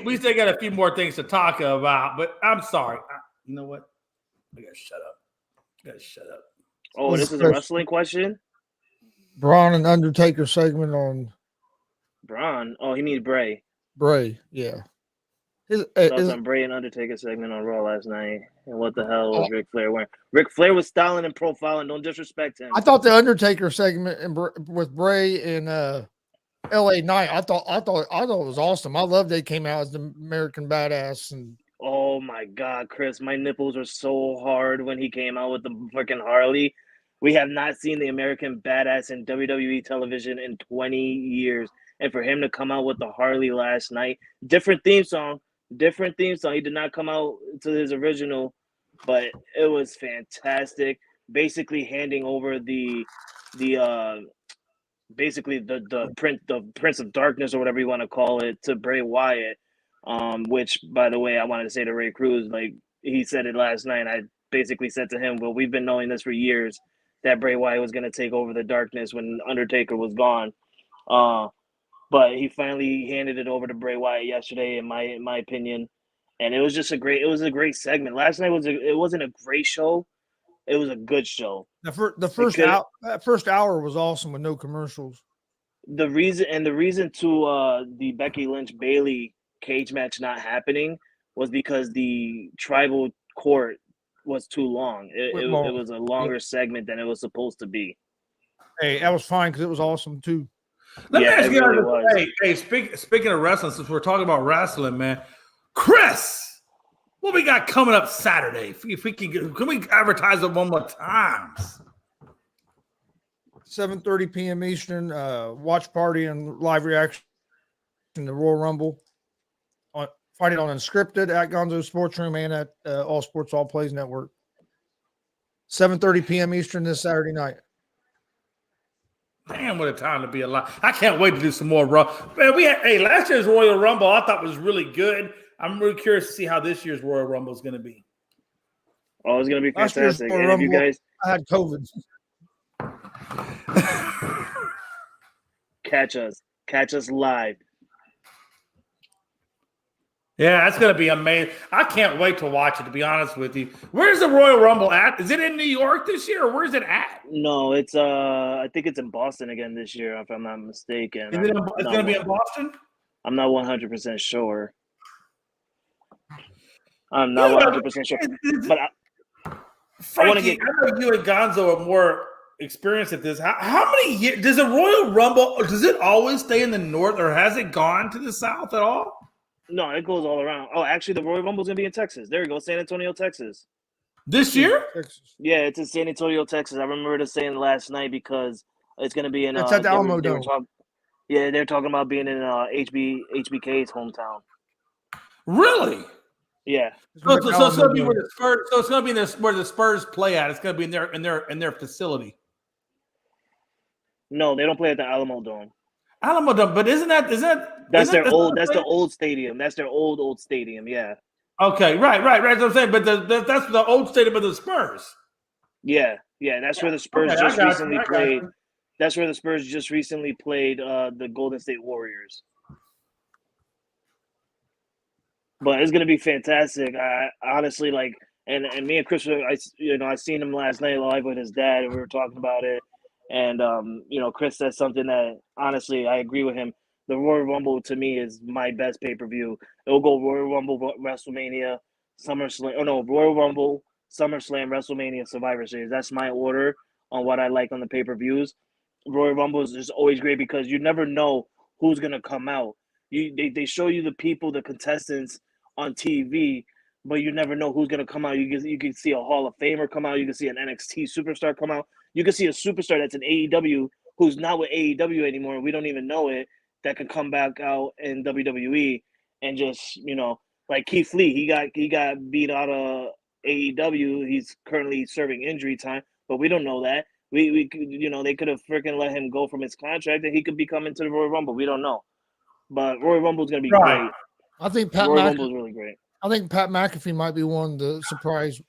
We still got a few more things to talk about, but I'm sorry. You know what? I gotta shut up. Oh, this is a wrestling question. Braun and Undertaker segment on Braun. Oh, he needs Bray. Bray, yeah. Saw some Bray and Undertaker segment on Raw last night. And what the hell was Ric Flair wearing? Ric Flair was styling and profiling. Don't disrespect him. I thought the Undertaker segment with Bray and LA Knight, I thought it was awesome. I loved they came out as the American Badass. And oh my God, Chris, my nipples were so hard when he came out with the freaking Harley. We have not seen the American Badass in WWE television in 20 years. And for him to come out with the Harley last night, different theme song. He did not come out to his original, but it was fantastic. Basically handing over the Prince of Darkness or whatever you want to call it to Bray Wyatt. Which, by the way, I wanted to say to Ray Cruz, like he said it last night. I basically said to him, well, we've been knowing this for years that Bray Wyatt was going to take over the darkness when Undertaker was gone. But he finally handed it over to Bray Wyatt yesterday, in my opinion, and it was just a great segment. Last night it wasn't a great show, it was a good show. The first hour was awesome with no commercials. The reason to the Becky Lynch Bayley cage match not happening was because the tribal court was too long. It was a longer segment than it was supposed to be. Hey, that was fine because it was awesome too. Let me ask you guys. Hey, speaking of wrestling, since we're talking about wrestling, man, Chris, what we got coming up Saturday? If we can we advertise it one more time? 7:30 p.m. Eastern. Watch party and live reaction to the Royal Rumble. Find it on Unscripted at GonzoSportsRoom and at All Sports All Plays Network. 7:30 p.m. Eastern this Saturday night. Damn, what a time to be alive. I can't wait to do some more Rumble. Man, last year's Royal Rumble I thought was really good. I'm really curious to see how this year's Royal Rumble is going to be. Oh, it's going to be fantastic. And if you guys I had COVID. catch us live. Yeah, that's going to be amazing. I can't wait to watch it, to be honest with you. Where's the Royal Rumble at? Is it in New York this year, or where's it at? No, it's I think it's in Boston again this year, if I'm not mistaken. Is it's going to be in Boston? I'm not 100% sure. I'm not 100% sure. But Frankie, I know you and Gonzo are more experienced at this. How many years does a Royal Rumble, does it always stay in the North, or has it gone to the South at all? No, it goes all around. Oh, actually, the Royal Rumble is going to be in Texas. There you go, San Antonio, Texas. This year? Texas. Yeah, it's in San Antonio, Texas. I remember it saying last night because it's going to be in. It's at the Alamo Dome. They're talking about being in HBK's hometown. Really? Yeah. So it's going to be where the Spurs. So it's going to be where the Spurs play at. It's going to be in their facility. No, they don't play at the Alamo Dome. Alamo Dome, but isn't that that's their old stadium. That's their old stadium. Yeah. Okay. Right. That's what I'm saying. But that's the old stadium of the Spurs. Yeah. That's where the Spurs recently played. That's where the Spurs just recently played the Golden State Warriors. But it's gonna be fantastic. I honestly and me and Chris, I seen him last night live with his dad, and we were talking about it. And Chris said something that honestly I agree with him. The Royal Rumble to me is my best pay-per-view. It'll go Royal Rumble, WrestleMania, SummerSlam. Oh no, Royal Rumble, SummerSlam, WrestleMania, Survivor Series. That's my order on what I like on the pay-per-views. Royal Rumble is just always great because you never know who's gonna come out. They show you the people, the contestants on TV, but you never know who's gonna come out. You can see a Hall of Famer come out. You can see an NXT superstar come out. You can see a superstar that's in AEW who's not with AEW anymore, and we don't even know it, that can come back out in WWE and just, like Keith Lee, he got beat out of AEW. He's currently serving injury time, but we don't know that. We they could have freaking let him go from his contract and he could be coming to the Royal Rumble. We don't know. But Royal Rumble is going to be great. I think Royal Rumble is really great. I think Pat McAfee might be one of the surprise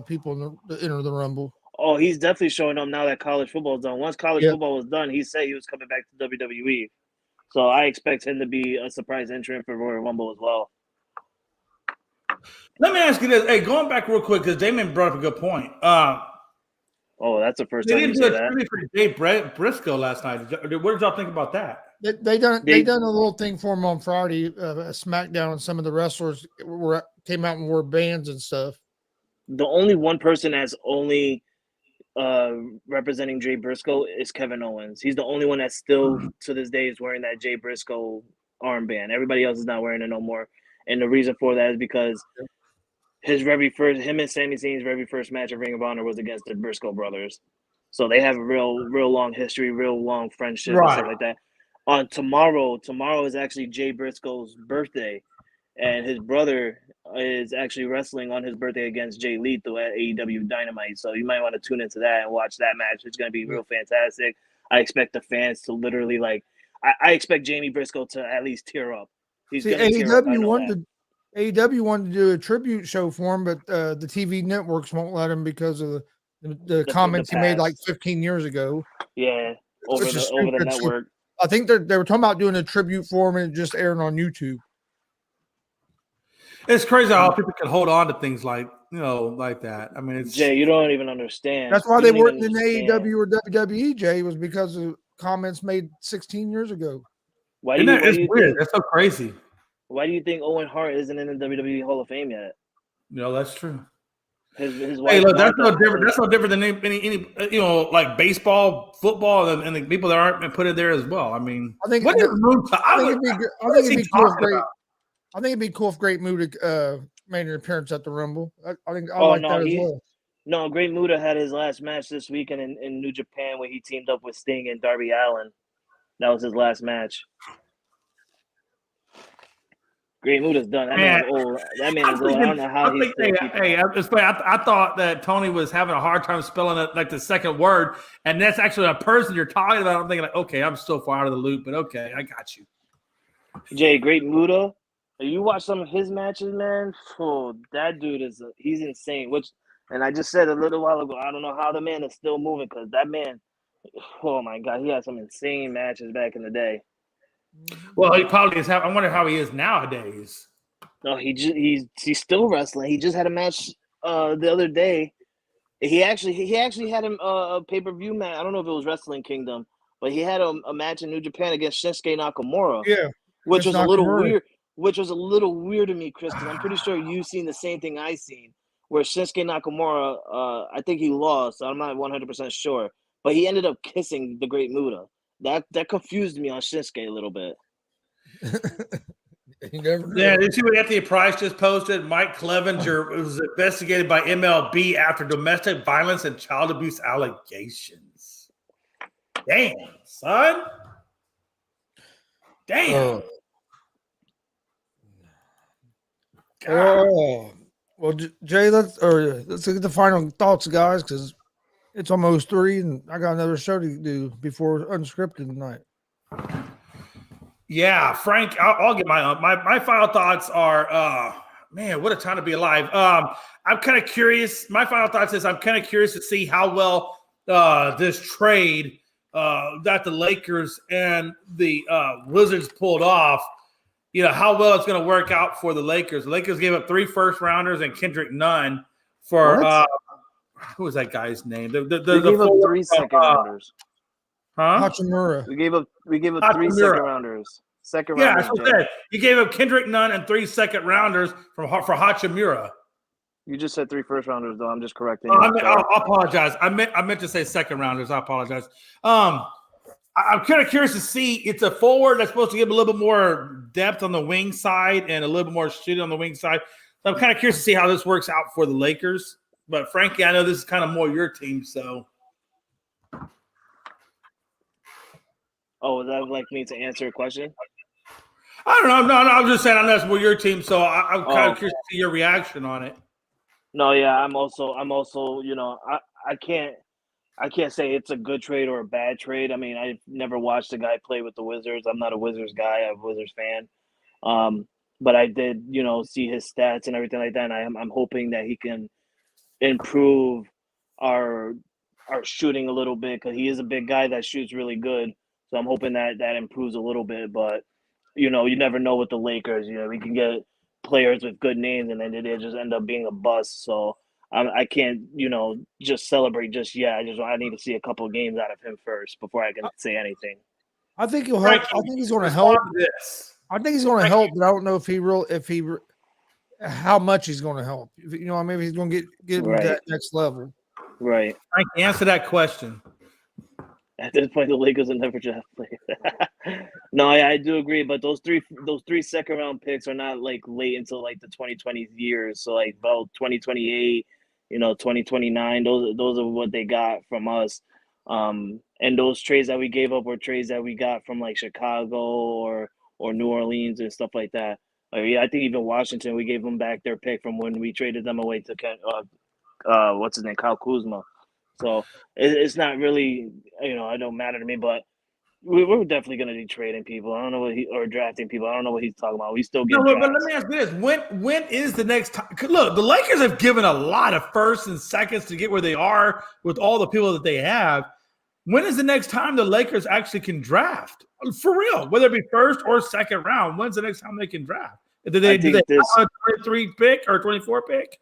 people to enter the Rumble. Oh, he's definitely showing up now that college football is done. Once college football was done, he said he was coming back to WWE. So I expect him to be a surprise entrant for Royal Rumble as well. Let me ask you this. Hey, going back real quick, because Damon brought up a good point. That's the first time you say that. They didn't do a tribute for Jay Briscoe last night. What did y'all think about that? They done a little thing for him on Friday, a SmackDown, and some of the wrestlers came out and wore bands and stuff. The only one person that's only representing Jay Briscoe is Kevin Owens. He's the only one that still to this day is wearing that Jay Briscoe armband. Everybody else is not wearing it no more. And the reason for that is because him and Sami Zayn's very first match of Ring of Honor was against the Briscoe brothers. So they have a real long history, real long friendship and stuff like that. On tomorrow is actually Jay Briscoe's birthday, and his brother is actually wrestling on his birthday against Jay Lethal at AEW Dynamite. So you might want to tune into that and watch that match. It's going to be real fantastic. I expect the fans to literally I expect Jamie Briscoe to at least tear up. AEW wanted to do a tribute show for him, but the TV networks won't let him because of the comments he made like 15 years ago. Yeah, over the network. I think they were talking about doing a tribute for him and it just airing on YouTube. It's crazy how people can hold on to things like that. I mean, it's Jay, you don't even understand. That's why they weren't in AEW or WWE. Jay, was because of comments made 16 years ago. It's weird. That's so crazy. Why do you think Owen Hart isn't in the WWE Hall of Fame yet? That's true. His wife. Hey, look, that's no different. That's no different than any like baseball, football, and the people that aren't put in there as well. I mean, I think it'd be cool if Great Muta made an appearance at the Rumble. I think I like that as well. No, Great Muta had his last match this weekend in New Japan where he teamed up with Sting and Darby Allin. That was his last match. Great Muta's done. That man is old. I don't know how he's still I thought that Tony was having a hard time spelling it like the second word, and that's actually a person you're talking about. I'm thinking like, okay, I'm still far out of the loop, but okay, I got you. Jay, Great Muta. You watch some of his matches, man. Oh, that dude he's insane. And I just said a little while ago, I don't know how the man is still moving because that man, oh my God, he had some insane matches back in the day. Well, he probably is. I wonder how he is nowadays. No, he's still wrestling. He just had a match the other day. He actually had a pay-per-view match. I don't know if it was Wrestling Kingdom, but he had a match in New Japan against Shinsuke Nakamura. Yeah, which was a little weird. Which was a little weird to me, Chris, because I'm pretty sure you've seen the same thing I seen, where Shinsuke Nakamura, I think he lost. I'm not 100% sure, but he ended up kissing the Great Muta. That confused me on Shinsuke a little bit. Did you see what Anthony Price just posted? Mike Clevenger was investigated by MLB after domestic violence and child abuse allegations. Damn, son. Damn. Oh, well, Jay, let's get the final thoughts, guys, because it's almost 3, and I got another show to do before Unscripted tonight. Yeah, Frank, I'll get my final thoughts are, man, what a time to be alive. I'm kind of curious. My final thoughts is I'm kind of curious to see how well this trade that the Lakers and the Wizards pulled off. How well it's going to work out for the Lakers. The Lakers gave up 3 first-rounders and Kendrick Nunn for who was that guy's name? They gave up 3 second-rounders. Hachimura. We gave up 3 second-rounders. Yeah, that's what I said. You gave up Kendrick Nunn and 3 second-rounders for Hachimura. You just said 3 first-rounders, though. I'm just correcting. I apologize. I meant to say second-rounders. I apologize. I'm kind of curious to see. It's a forward that's supposed to give a little bit more depth on the wing side and a little bit more shooting on the wing side. So I'm kind of curious to see how this works out for the Lakers. But Frankie, I know this is kind of more your team, so. Oh, would that like me to answer a question? I don't know. No, I'm just saying I know it's more your team, so I'm kind of curious to see your reaction on it. No, yeah, I'm also, I can't say it's a good trade or a bad trade. I mean, I've never watched a guy play with the Wizards. I'm not a Wizards guy. I'm a Wizards fan. But I did, see his stats and everything like that. And I'm hoping that he can improve our shooting a little bit because he is a big guy that shoots really good. So I'm hoping that improves a little bit. But, you never know with the Lakers. We can get players with good names and then they just end up being a bust. So I can't, just celebrate just yet. I need to see a couple of games out of him first before I can say anything. I think he'll help. I think he's going to help. I think he's going to help, but I don't know how much he's going to help. Maybe he's going to get him to that next level. Right. Frank, answer that question. At this point, the Lakers will never draft players. No, I do agree, but those three second round picks are not like late until like the 2020 years. So like about 2028, 2029. Those are what they got from us. And those trades that we gave up were trades that we got from like Chicago or New Orleans and stuff like that. I think even Washington, we gave them back their pick from when we traded them away to what's his name, Kyle Kuzma. So it's not really, it don't matter to me, but we're definitely going to be trading people. I don't know or drafting people. I don't know what he's talking about. We still get but let me ask you this. When is the next time? Look, the Lakers have given a lot of firsts and seconds to get where they are with all the people that they have. When is the next time the Lakers actually can draft? For real, whether it be first or second round, when's the next time they can draft? Do they have a 23 pick or 24 pick?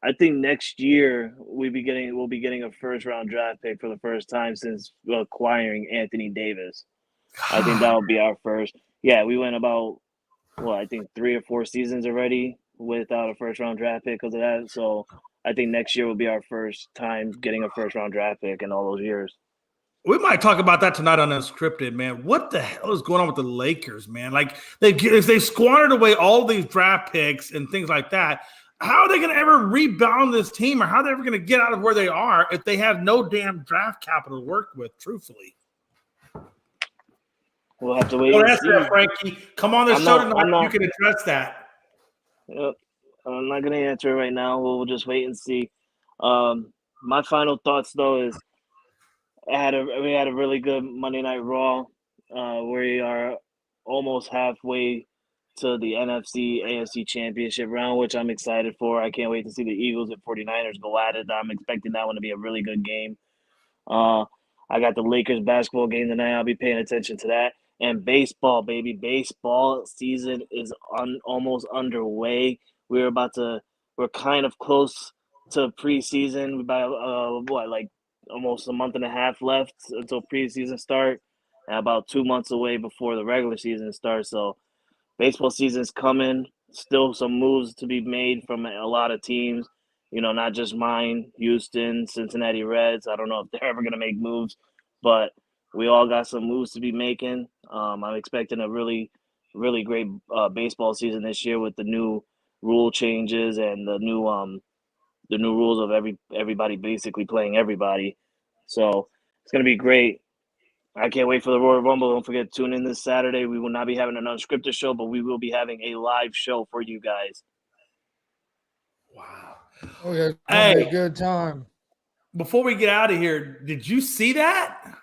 I think next year we'll be getting a first round draft pick for the first time since acquiring Anthony Davis. I think that will be our first. Yeah, we went about I think 3 or 4 seasons already without a first round draft pick because of that. So I think next year will be our first time getting a first round draft pick in all those years. We might talk about that tonight on Unscripted, man. What the hell is going on with the Lakers, man? Like they squandered away all these draft picks and things like that. How are they going to ever rebound this team, or how are they ever going to get out of where they are if they have no damn draft capital to work with, truthfully? We'll have to wait. Don't answer that, Frankie. Come on the show tonight. You can address that. Yep. I'm not going to answer it right now. We'll just wait and see. My final thoughts, though, is we had a really good Monday Night Raw. We are almost halfway to the NFC AFC Championship round, which I'm excited for. I can't wait to see the Eagles and 49ers go at it. I'm expecting that one to be a really good game. I got the Lakers basketball game tonight. I'll be paying attention to that. And baseball, baby. Baseball season is almost underway. We're kind of close to preseason. About almost a month and a half left until preseason start, and about 2 months away before the regular season starts. So baseball season's coming. Still some moves to be made from a lot of teams, not just mine, Houston, Cincinnati Reds. I don't know if they're ever going to make moves, but we all got some moves to be making. I'm expecting a really, really great baseball season this year with the new rule changes and the new rules of everybody basically playing everybody. So it's going to be great. I can't wait for the Royal Rumble. Don't forget to tune in this Saturday. We will not be having an unscripted show, but we will be having a live show for you guys. Wow. Oh, yeah. Hey, a good time. Before we get out of here, did you see that?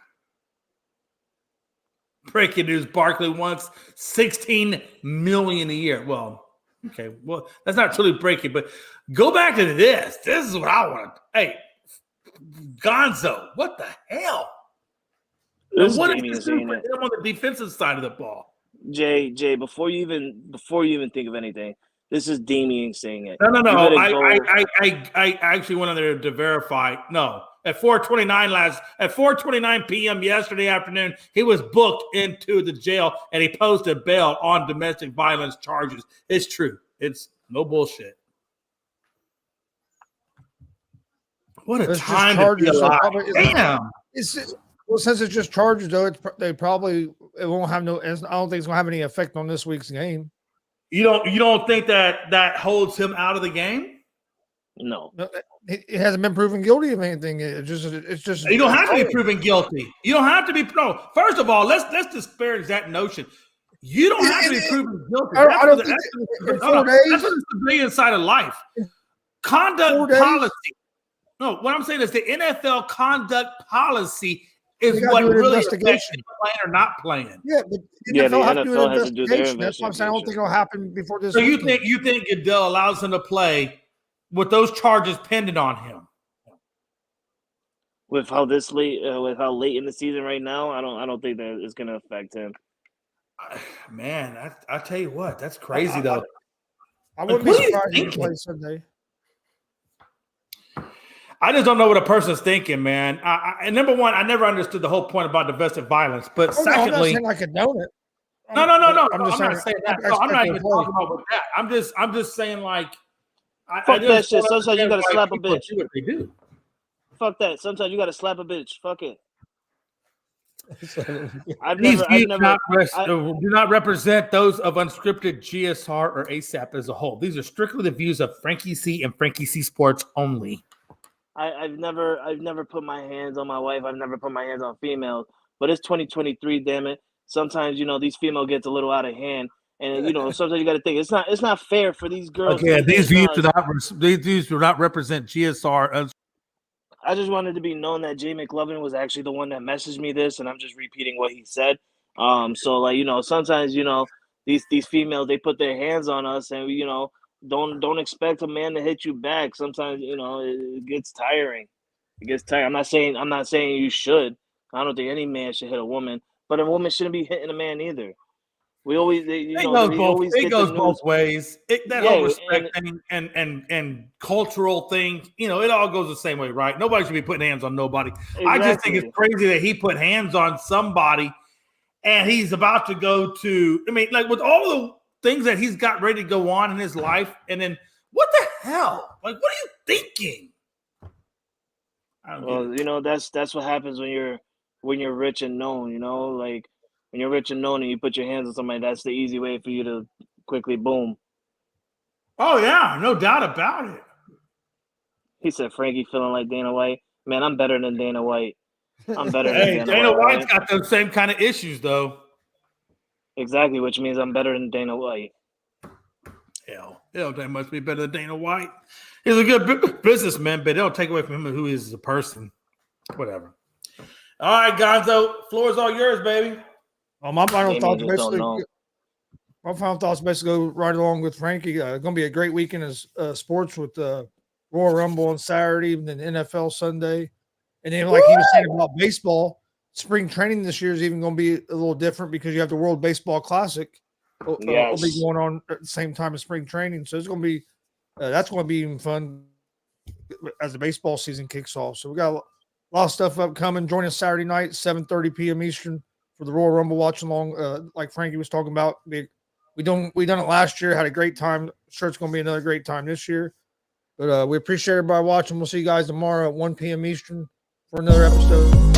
Breaking news, Barkley wants $16 million a year. Well, okay. Well, that's not truly breaking, but go back to this. This is what I want. Hey, Gonzo, what the hell? What is this doing for him on the defensive side of the ball? Jay, before you even think of anything, this is Damian saying it. No. I actually went on there to verify. No, at 4:29 p.m. yesterday afternoon, he was booked into the jail and he posted bail on domestic violence charges. It's true. It's no bullshit. What a time to be alive. Damn. Well, since it's just charges, though, it won't have no. I don't think it's gonna have any effect on this week's game. You don't think that holds him out of the game? No, it hasn't been proven guilty of anything. It's just. You don't have to be proven guilty. You don't have to be. No, first of all, let's disparage that notion. You don't have to be proven guilty. That's the civilian side of life. Conduct policy. No, what I'm saying is the NFL conduct policy is what really affects playing or not playing. Yeah, but the NFL has to do their investigation. That's what I'm saying. I don't think it'll happen before this. So you think Goodell allows him to play with those charges pending on him? With how late in the season right now, I don't think that it's going to affect him. Man, I tell you what, that's crazy though. I wouldn't be surprised if he plays Sunday. I just don't know what a person's thinking, man. And number one, I never understood the whole point about domestic violence. But Oh, no, I'm not secondly, saying I condone it. no. I'm I'm just not saying that. No, I'm not even talking about with that. I'm just saying like, I Fuck that just shit. don't Sometimes you understand gotta why slap a people bitch. do what they do. Fuck that. Sometimes you gotta slap a bitch. Fuck it. These views do not represent those of unscripted GSR or ASAP as a whole. These are strictly the views of Frankie C and Frankie C Sports only. I've never put my hands on my wife. I've never put my hands on females. But it's 2023, damn it. Sometimes these females gets a little out of hand, and sometimes you got to think it's not fair for these girls. Okay, these views do not represent GSR. I just wanted to be known that Jay McLovin was actually the one that messaged me this, and I'm just repeating what he said. So sometimes these females, they put their hands on us, and don't expect a man to hit you back. Sometimes it gets tiring. It gets tiring. I'm not saying you should. I don't think any man should hit a woman, but a woman shouldn't be hitting a man either. We always, It goes both ways. That whole respect thing and cultural thing, it all goes the same way, right? Nobody should be putting hands on nobody. Exactly. I just think it's crazy that he put hands on somebody, and he's about to go to. I mean, like with all the things that he's got ready to go on in his life, and then what the hell? Like, what are you thinking? Well, that's what happens when you're rich and known. Like. When you're rich and known and you put your hands on somebody, that's the easy way for you to quickly boom. Oh, yeah. No doubt about it. He said Frankie feeling like Dana White. Man, I'm better than Dana White. I'm better than Dana White's got those same kind of issues, though. Exactly, which means I'm better than Dana White. Hell, that must be better than Dana White. He's a good businessman, but it don't take away from him who he is as a person. Whatever. All right, Gonzo. Floor is all yours, baby. My final thoughts basically go right along with Frankie. Going to be a great weekend as sports with the Royal Rumble on Saturday and then NFL Sunday. And then, like he was saying about baseball, spring training this year is even going to be a little different because you have the World Baseball Classic. Will be going on at the same time as spring training. So it's going to be that's going to be even fun as the baseball season kicks off. So we got a lot of stuff upcoming. Join us Saturday night, 7:30 p.m. Eastern. For the Royal Rumble watch along, like Frankie was talking about, we done it last year, had a great time. I'm sure it's going to be another great time this year. But we appreciate everybody watching. We'll see you guys tomorrow at 1 p.m. Eastern for another episode.